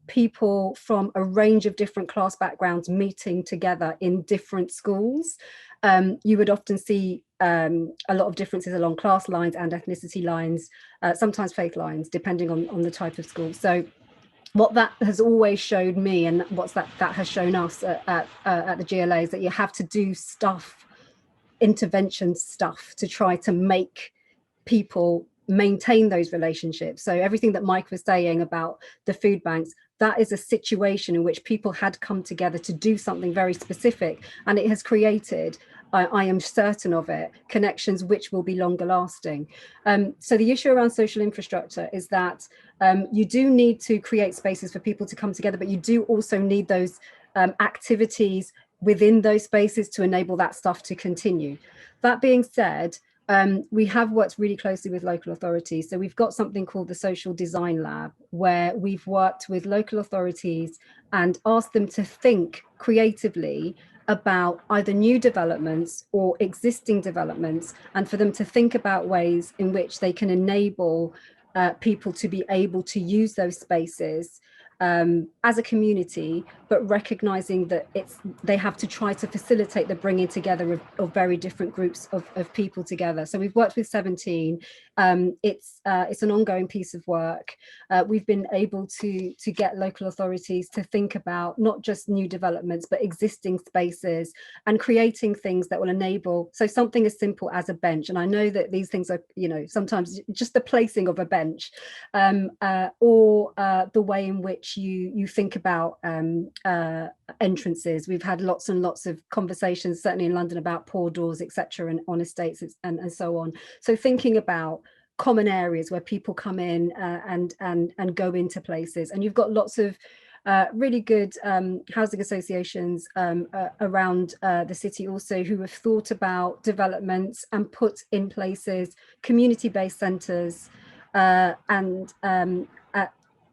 people from a range of different class backgrounds meeting together in different schools, you would often see a lot of differences along class lines and ethnicity lines, sometimes faith lines, depending on the type of school. So what that has always showed me, and what's that has shown us at the GLA, is that you have to do stuff, intervention stuff, to try to make people maintain those relationships. So everything that Mike was saying about the food banks, that is a situation in which people had come together to do something very specific, and it has created, I am certain of it, connections which will be longer lasting. So the issue around social infrastructure is that you do need to create spaces for people to come together, but you do also need those activities within those spaces to enable that stuff to continue. That being said, we have worked really closely with local authorities. So we've got something called the Social Design Lab, where we've worked with local authorities and asked them to think creatively about either new developments or existing developments, and for them to think about ways in which they can enable people to be able to use those spaces as a community, but recognizing that they have to try to facilitate the bringing together of very different groups of people together. So we've worked with 17. It's an ongoing piece of work. We've been able to get local authorities to think about not just new developments, but existing spaces and creating things that will enable, so something as simple as a bench. And I know that these things are, sometimes just the placing of a bench, or the way in which you think about entrances. We've had lots and lots of conversations, certainly in London, about pour doors, etc., and on estates and so on. So thinking about common areas where people come in and go into places, and you've got lots of really good housing associations around the city also, who have thought about developments and put in places community-based centres and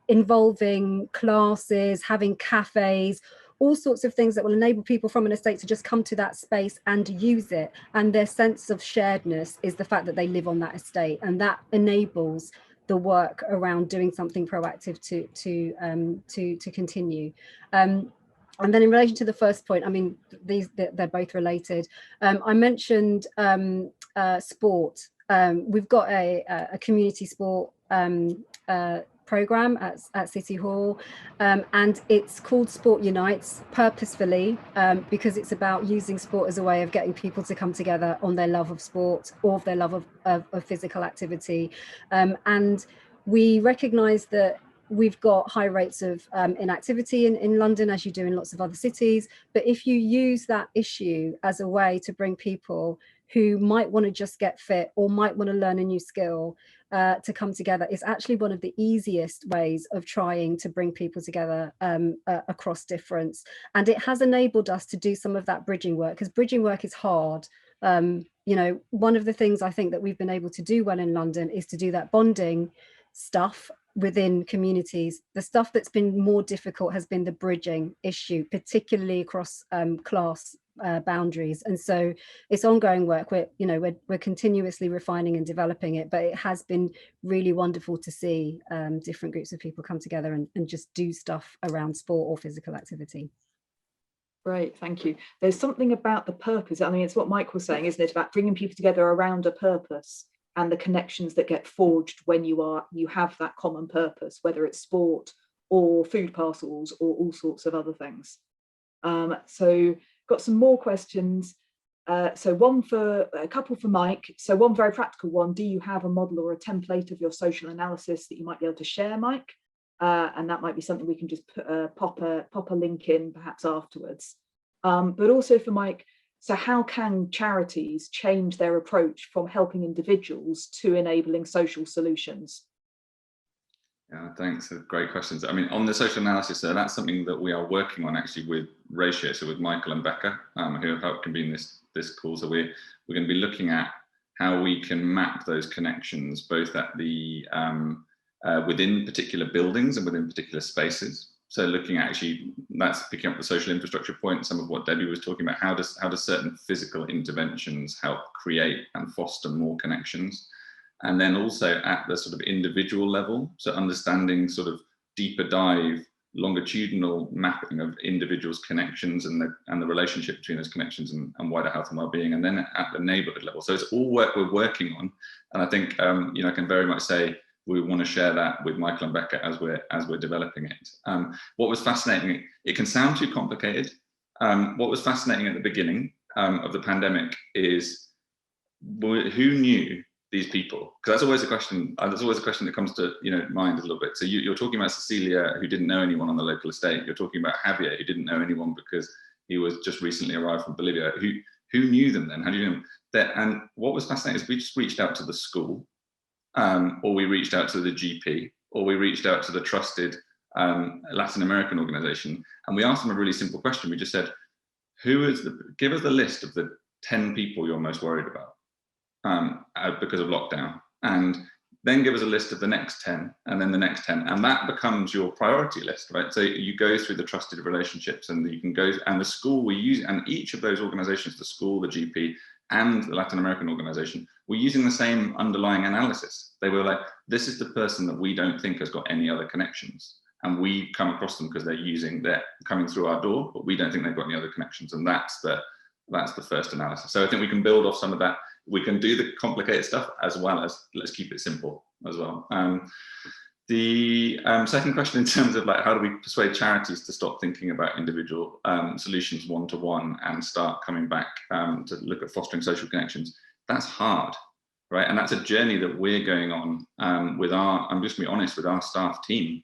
involving classes, having cafes, all sorts of things that will enable people from an estate to just come to that space and use it. And their sense of sharedness is the fact that they live on that estate, and that enables the work around doing something proactive to continue. And then in relation to the first point, I mean, they're both related. I mentioned sport. We've got a community sport program at City Hall, and it's called Sport Unites, purposefully, because it's about using sport as a way of getting people to come together on their love of sport or their love of physical activity. And we recognise that we've got high rates of inactivity in London, as you do in lots of other cities. But if you use that issue as a way to bring people who might want to just get fit or might want to learn a new skill to come together, it's actually one of the easiest ways of trying to bring people together across difference. And it has enabled us to do some of that bridging work, because bridging work is hard. One of the things I think that we've been able to do well in London is to do that bonding stuff within communities. The stuff that's been more difficult has been the bridging issue, particularly across class boundaries. And so it's ongoing work. We're continuously refining and developing it, but it has been really wonderful to see different groups of people come together and just do stuff around sport or physical activity.
Great, thank you. There's something about the purpose. I mean, it's what Mike was saying, isn't it, about bringing people together around a purpose and the connections that get forged when you have that common purpose, whether it's sport or food parcels or all sorts of other things. So got some more questions. So a couple for Mike. So one very practical one: do you have a model or a template of your social analysis that you might be able to share, Mike? And that might be something we can just pop a link in perhaps afterwards. But also for Mike, so how can charities change their approach from helping individuals to enabling social solutions?
Yeah, thanks. Great questions. I mean, on the social analysis, so that's something that we are working on actually with Ratio, so with Michael and Becca, who have helped convene this call. So we're going to be looking at how we can map those connections, both at the within particular buildings and within particular spaces. So looking at actually, that's picking up the social infrastructure point, some of what Debbie was talking about. How does certain physical interventions help create and foster more connections? And then also at the sort of individual level, so understanding sort of deeper dive, longitudinal mapping of individuals' connections and the relationship between those connections and wider health and well-being, and then at the neighbourhood level. So it's all work we're working on, and I think I can very much say we want to share that with Michael and Becca as we're developing it. What was fascinating, it can sound too complicated. What was fascinating at the beginning of the pandemic is who knew these people? Because that's always a question. That's always a question that comes to mind a little bit. So you're talking about Cecilia, who didn't know anyone on the local estate. You're talking about Javier, who didn't know anyone because he was just recently arrived from Bolivia. Who knew them then? How do you know them? And what was fascinating is we just reached out to the school, or we reached out to the GP, or we reached out to the trusted Latin American organization, and we asked them a really simple question. We just said, give us the list of the 10 people you're most worried about because of lockdown, and then give us a list of the next 10, and then the next 10, and that becomes your priority list, right? So you go through the trusted relationships, and you can go, and the school we use, and each of those organizations, the school, the GP, and the Latin American organization, were using the same underlying analysis. They were like, this is the person that we don't think has got any other connections. and we come across them because they're coming through our door, but we don't think they've got any other connections, and that's the first analysis. So I think we can build off some of that. We can do the complicated stuff as well as let's keep it simple as well. The second question, in terms of like how do we persuade charities to stop thinking about individual solutions one-to-one and start coming back to look at fostering social connections, that's hard, right? And that's a journey that we're going on with I'm just going to be honest, with our staff team.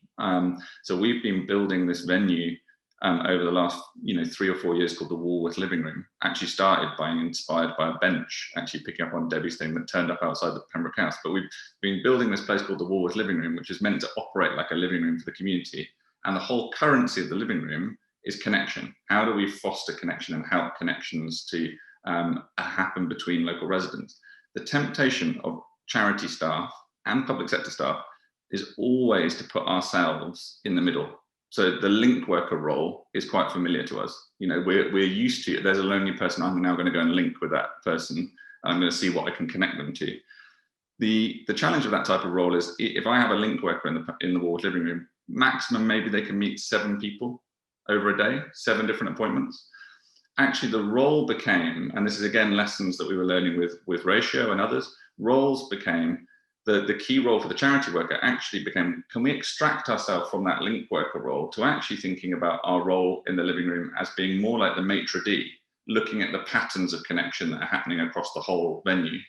So we've been building this venue over the last 3 or 4 years called the Walworth Living Room. Actually started by inspired by a bench, actually picking up on Debbie's thing that turned up outside the Pembroke House. But we've been building this place called the Walworth Living Room, which is meant to operate like a living room for the community. And the whole currency of the living room is connection. How do we foster connection and help connections to happen between local residents? The temptation of charity staff and public sector staff is always to put ourselves in the middle. So the link worker role is quite familiar to us. We're used to it. There's a lonely person, I'm now going to go and link with that person, and I'm going to see what I can connect them to. The challenge of that type of role is, if I have a link worker in the Walworth Living Room, maximum maybe they can meet 7 people over a day, 7 different appointments. Actually, the role became, and this is again lessons that we were learning with Ratio and others, roles became, the key role for the charity worker actually became, can we extract ourselves from that link worker role to actually thinking about our role in the living room as being more like the maitre d', looking at the patterns of connection that are happening across the whole venue.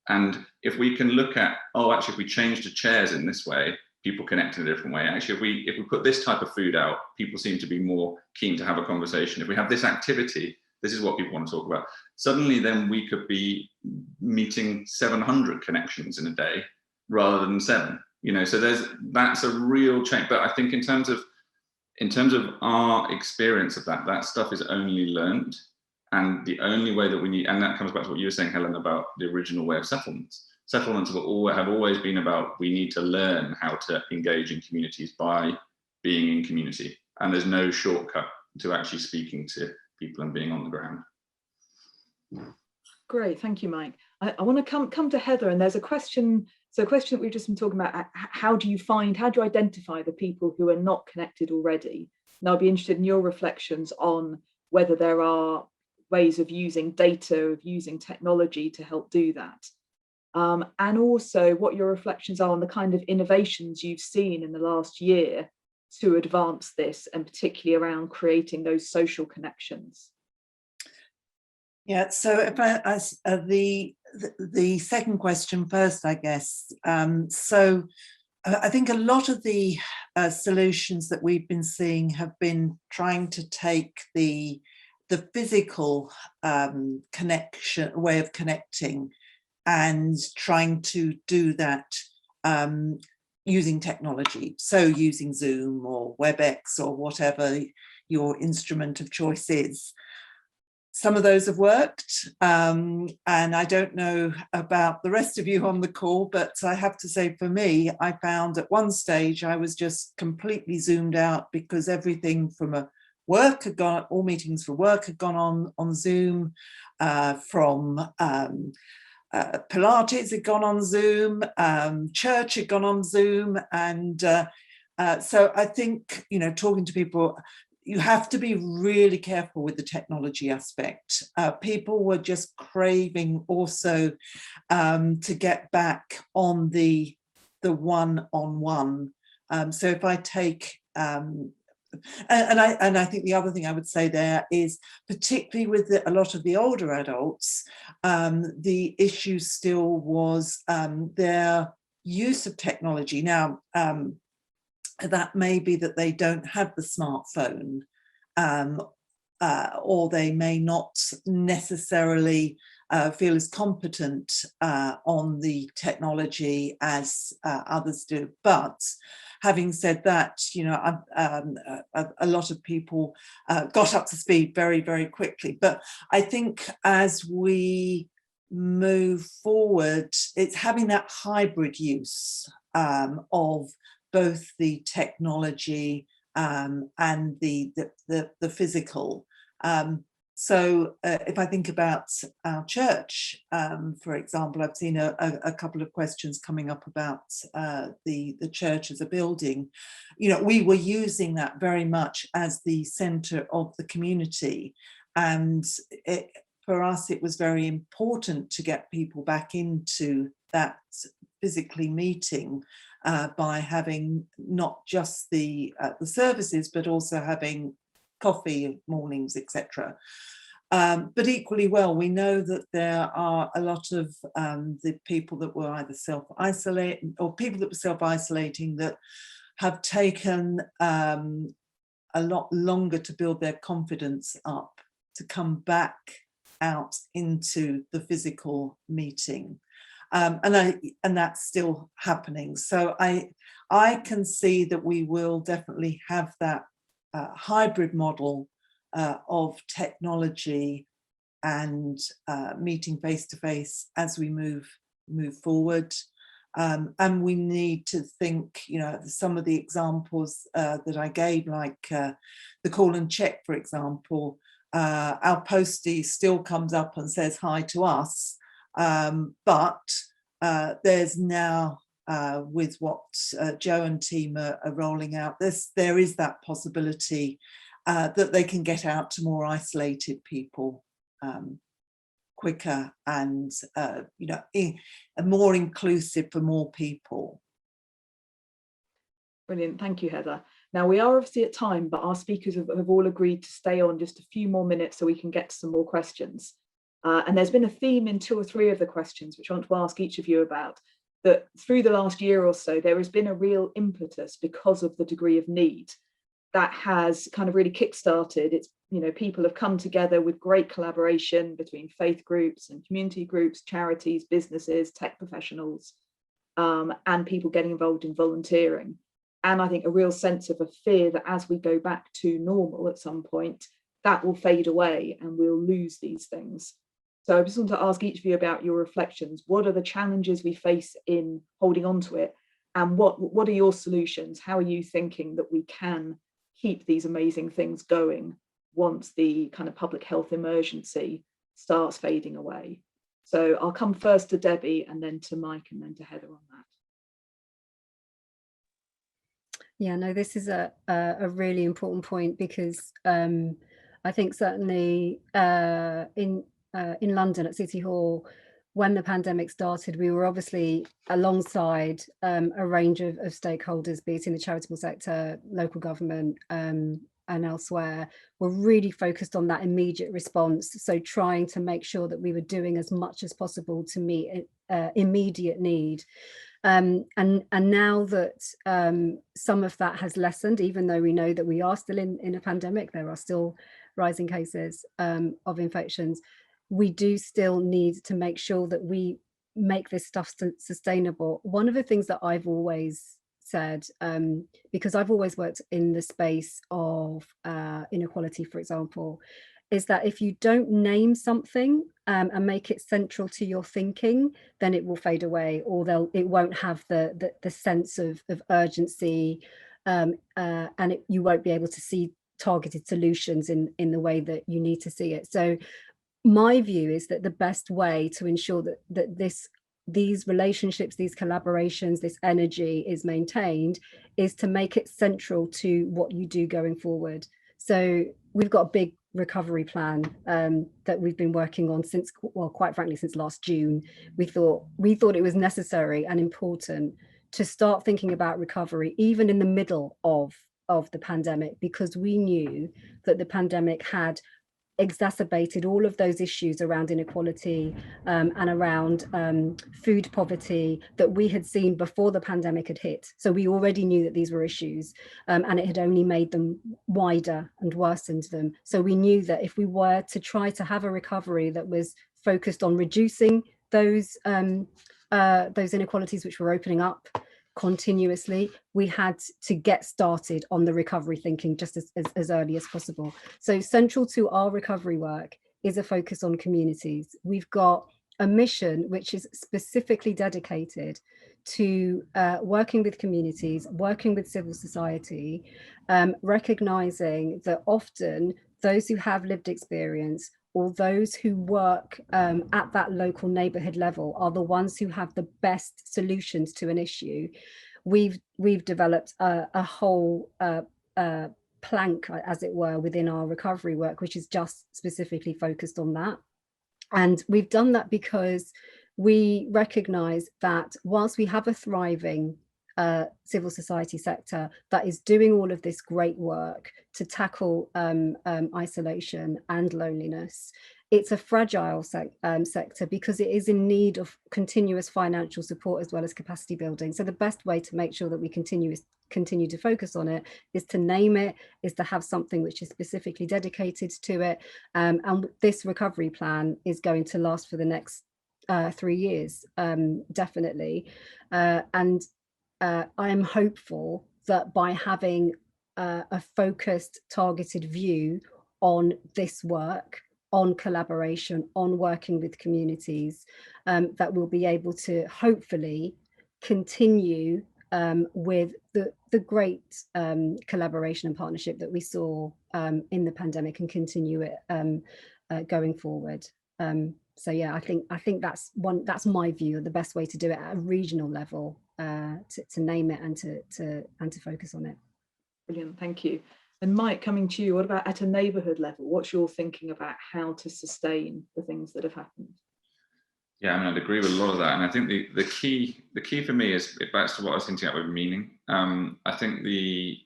And if we can look at, actually, if we change the chairs in this way, people connect in a different way. Actually, if we put this type of food out, people seem to be more keen to have a conversation. If we have this activity, this is what people want to talk about. Suddenly, then we could be meeting 700 connections in a day rather than 7. So that's a real change. But I think in terms of our experience of that stuff is only learned, and the only way that we need, and that comes back to what you were saying, Helen, about the original way of settlements. Settlements have always been about, we need to learn how to engage in communities by being in community, and there's no shortcut to actually speaking to people and being on the ground.
Great, thank you, Mike. I want to come to Heather, and there's a question. So a question that we've just been talking about, how do you identify the people who are not connected already? Now, I'd be interested in your reflections on whether there are ways of using data, of using technology to help do that. And also what your reflections are on the kind of innovations you've seen in the last year to advance this, and particularly around creating those social connections.
Yeah, so if the second question first, I guess. So I think a lot of the solutions that we've been seeing have been trying to take the physical way of connecting and trying to do that using technology. So using Zoom or WebEx or whatever your instrument of choice is. Some of those have worked, and I don't know about the rest of you on the call, but I have to say, for me, I found at one stage I was just completely zoomed out, because everything from work had gone, all meetings for work had gone on Zoom, from Pilates had gone on Zoom, church had gone on Zoom, and so I think, talking to people, you have to be really careful with the technology aspect. People were just craving also to get back on the one-on-one. So if I take, and I think the other thing I would say there is, particularly with a lot of the older adults, the issue still was their use of technology. Now, that may be that they don't have the smartphone, or they may not necessarily feel as competent on the technology as others do. But having said that, a lot of people got up to speed very, very quickly. But I think as we move forward, it's having that hybrid use of both the technology and the physical. So if I think about our church, for example, I've seen a couple of questions coming up about the church as a building. You know, we were using that very much as the centre of the community, and for us it was very important to get people back into that physically meeting by having not just the services, but also having coffee mornings, etc. But equally well, we know that there are a lot of the people that were either self-isolating or people that were self-isolating that have taken a lot longer to build their confidence up, to come back out into the physical meeting. And that's still happening. So I can see that we will definitely have that hybrid model of technology and meeting face to face as we move forward. And we need to think, you know, some of the examples that I gave, like the call and check, for example, our postie still comes up and says hi to us, but there's now with what Joe and team are rolling out, there is that possibility that they can get out to more isolated people quicker and you know, more inclusive for more people.
Brilliant, thank you, Heather. Now we are obviously at time, but our speakers have all agreed to stay on just a few more minutes so we can get to some more questions. And there's been a theme in 2 or 3 of the questions which I want to ask each of you about, that through the last year or so, there has been a real impetus because of the degree of need that has kind of really kick-started. It's, you know, people have come together with great collaboration between faith groups and community groups, charities, businesses, tech professionals, and people getting involved in volunteering. And I think a real sense of a fear that as we go back to normal at some point, that will fade away and we'll lose these things. So I just want to ask each of you about your reflections. What are the challenges we face in holding on to it? And what are your solutions? How are you thinking that we can keep these amazing things going once the kind of public health emergency starts fading away? So I'll come first to Debbie and then to Mike and then to Heather on that.
Yeah, no, this is a really important point, because I think certainly in London at City Hall, when the pandemic started, we were obviously alongside a range of stakeholders, be it in the charitable sector, local government, and elsewhere. We're really focused on that immediate response. So trying to make sure that we were doing as much as possible to meet immediate need. And now that some of that has lessened, even though we know that we are still in a pandemic, there are still rising cases of infections, we do still need to make sure that we make this stuff sustainable. One of the things that I've always said, because I've always worked in the space of inequality, for example, is that if you don't name something and make it central to your thinking, then it will fade away, or it won't have the sense of urgency, and you won't be able to see targeted solutions in the way that you need to see it. So my view is that the best way to ensure that these relationships, these collaborations, this energy is maintained is to make it central to what you do going forward. So we've got a big recovery plan that we've been working on since, well, quite frankly, since last June. We thought it was necessary and important to start thinking about recovery, even in the middle of the pandemic, because we knew that the pandemic had exacerbated all of those issues around inequality and around food poverty that we had seen before the pandemic had hit. So we already knew that these were issues, and it had only made them wider and worsened them. So we knew that if we were to try to have a recovery that was focused on reducing those inequalities which were opening up continuously, we had to get started on the recovery thinking just as early as possible. So central to our recovery work is a focus on communities. We've got a mission which is specifically dedicated to working with communities, working with civil society, recognizing that often those who have lived experience, or those who work at that local neighbourhood level are the ones who have the best solutions to an issue. We've developed a whole plank, as it were, within our recovery work, which is just specifically focused on that. And we've done that because we recognise that whilst we have a thriving civil society sector that is doing all of this great work to tackle isolation and loneliness, it's a fragile sector because it is in need of continuous financial support as well as capacity building. So the best way to make sure that we continue to focus on it is to name it, is to have something which is specifically dedicated to it. And this recovery plan is going to last for the next 3 years, definitely. And I am hopeful that by having a focused, targeted view on this work, on collaboration, on working with communities, that we'll be able to hopefully continue with the great collaboration and partnership that we saw in the pandemic, and continue it going forward. So yeah, I think that's my view of the best way to do it at a regional level, to name it and to focus on it.
Brilliant, thank you. And Mike, coming to you, what about at a neighbourhood level? What's your thinking about how to sustain the things that have happened?
Yeah, I mean, I'd agree with a lot of that. And I think the key for me is back to what I was hinting at with meaning. I think the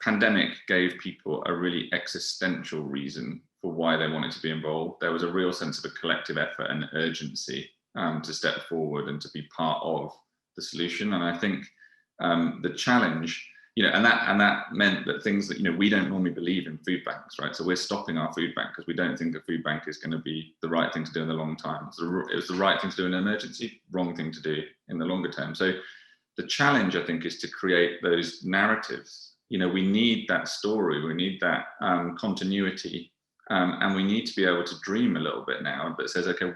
pandemic gave people a really existential reason for why they wanted to be involved. There was a real sense of a collective effort and urgency to step forward and to be part of the solution. And I think the challenge, and that meant that things that, we don't normally believe in food banks, right? So we're stopping our food bank because we don't think a food bank is going to be the right thing to do in the long time. It was the right thing to do in an emergency, wrong thing to do in the longer term. So the challenge, I think, is to create those narratives. We need that story, we need that continuity, and we need to be able to dream a little bit now that says, okay,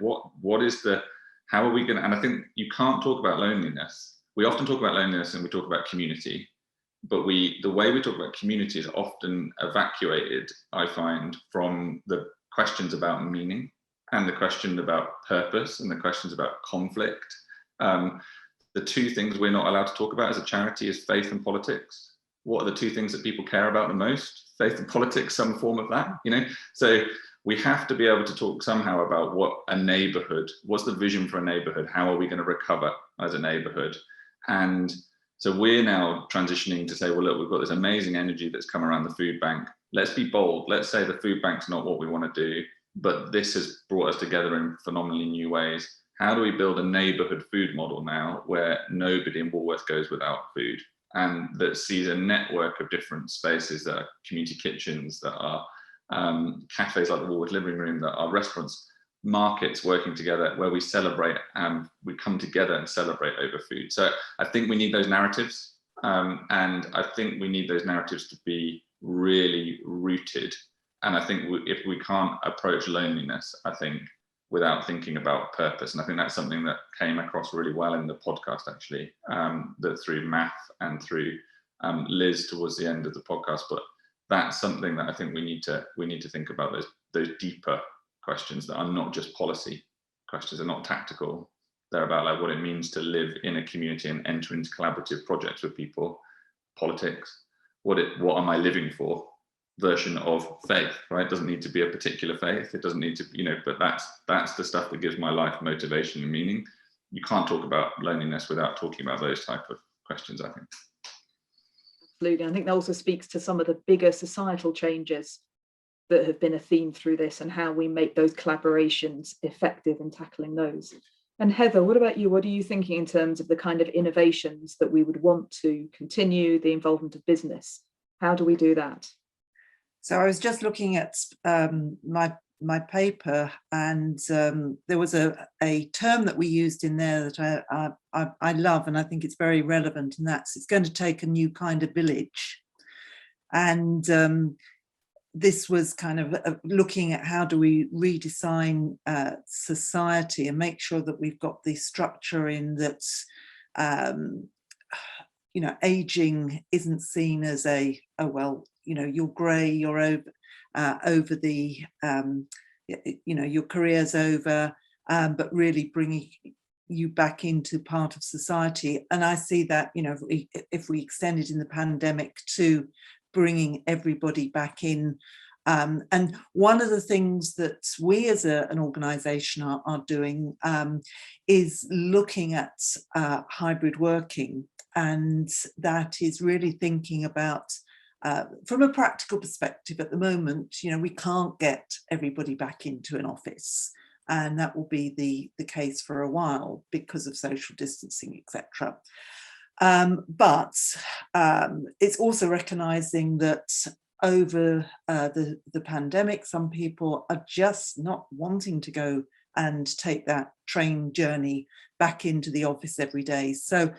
how are we going to, and I think you can't talk about loneliness. We often talk about loneliness and we talk about community. But the way we talk about community is often evacuated, I find, from the questions about meaning and the question about purpose and the questions about conflict. The two things we're not allowed to talk about as a charity is faith and politics. What are the two things that people care about the most? Faith and politics, some form of that, So we have to be able to talk somehow about what a neighbourhood, what's the vision for a neighbourhood? How are we going to recover as a neighbourhood? And so we're now transitioning to say, well, look, we've got this amazing energy that's come around the food bank. Let's be bold. Let's say the food bank's not what we want to do, but this has brought us together in phenomenally new ways. How do we build a neighbourhood food model now where nobody in Walworth goes without food, and that sees a network of different spaces that are community kitchens, that are cafes like the Walworth Living Room, that are restaurants, markets working together where we celebrate and we come together and celebrate over food. So I think we need those narratives, and I think we need those narratives to be really rooted. And I think if we can't approach loneliness, I think, without thinking about purpose, and I think that's something that came across really well in the podcast, actually, that through Math and through Liz towards the end of the podcast. But that's something that I think we need to think about, those deeper questions that are not just policy questions, they're not tactical. They're about like what it means to live in a community and enter into collaborative projects with people. Politics, what am I living for? Version of faith, right? It doesn't need to be a particular faith. It doesn't need to, but that's the stuff that gives my life motivation and meaning. You can't talk about loneliness without talking about those type of questions, I think.
Absolutely. I think that also speaks to some of the bigger societal changes that have been a theme through this, and how we make those collaborations effective in tackling those. And Heather, what about you? What are you thinking in terms of the kind of innovations that we would want to continue, the involvement of business? How do we do that?
So I was just looking at my paper, and there was a term that we used in there that I love, and I think it's very relevant, and that's it's going to take a new kind of village. And this was kind of looking at how do we redesign society and make sure that we've got the structure in that, aging isn't seen as well, you're grey, you're over. over the, your career's over, but really bringing you back into part of society. And I see that, if we extend it in the pandemic to bringing everybody back in. And one of the things that we as an organisation are doing is looking at hybrid working, and that is really thinking about, from a practical perspective at the moment, we can't get everybody back into an office, and that will be the case for a while because of social distancing, etc. But it's also recognising that over the pandemic, some people are just not wanting to go and take that train journey back into the office every day. So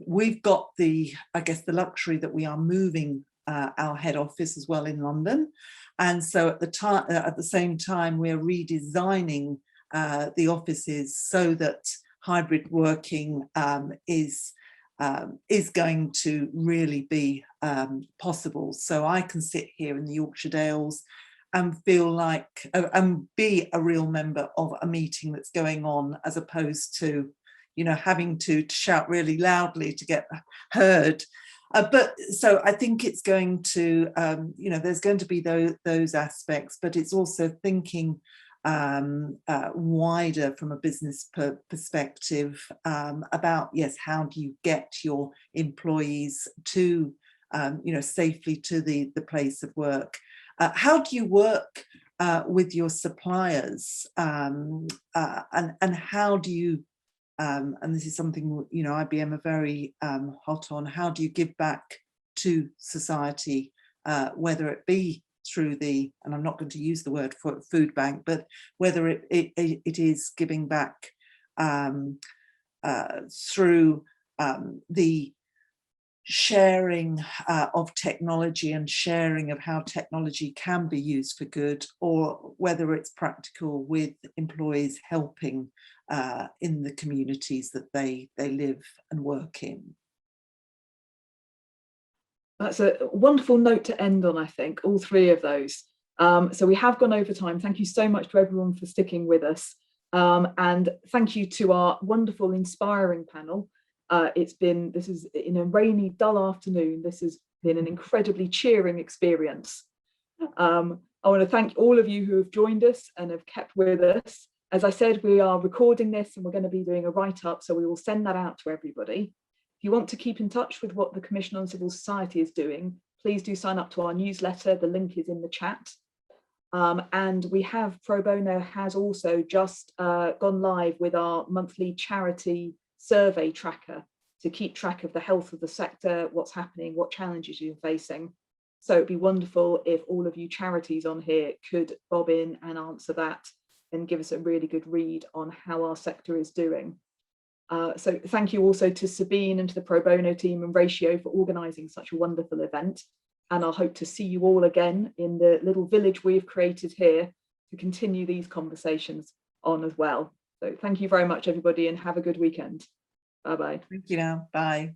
we've got the luxury that we are moving our head office as well in London. And so at the same time, we're redesigning the offices so that hybrid working is going to really be possible. So I can sit here in the Yorkshire Dales and feel like, and be a real member of a meeting that's going on, as opposed to, having to shout really loudly to get heard. But so I think it's going to, there's going to be those aspects, but it's also thinking wider from a business perspective about, yes, how do you get your employees to, safely to the place of work? How do you work with your suppliers? And how do you, and this is something, IBM are very hot on, how do you give back to society, whether it be through the, and I'm not going to use the word for food bank, but whether it is giving back through the sharing of technology and sharing of how technology can be used for good, or whether it's practical with employees helping in the communities that they live and work in.
That's a wonderful note to end on, I think, all three of those. So we have gone over time. Thank you so much to everyone for sticking with us. And thank you to our wonderful, inspiring panel. This is in a rainy, dull afternoon. This has been an incredibly cheering experience. I want to thank all of you who have joined us and have kept with us. As I said, we are recording this and we're going to be doing a write-up, so we will send that out to everybody. If you want to keep in touch with what the Commission on Civil Society is doing, please do sign up to our newsletter. The link is in the chat. And we have, Pro Bono has also just gone live with our monthly charity survey tracker to keep track of the health of the sector, what's happening, what challenges you're facing. So it'd be wonderful if all of you charities on here could bob in and answer that and give us a really good read on how our sector is doing. So thank you also to Sabine and to the Pro Bono team and Ratio for organising such a wonderful event. And I'll hope to see you all again in the little village we've created here to continue these conversations on as well. So thank you very much, everybody, and have a good weekend. Bye-bye.
Thank you now. Bye.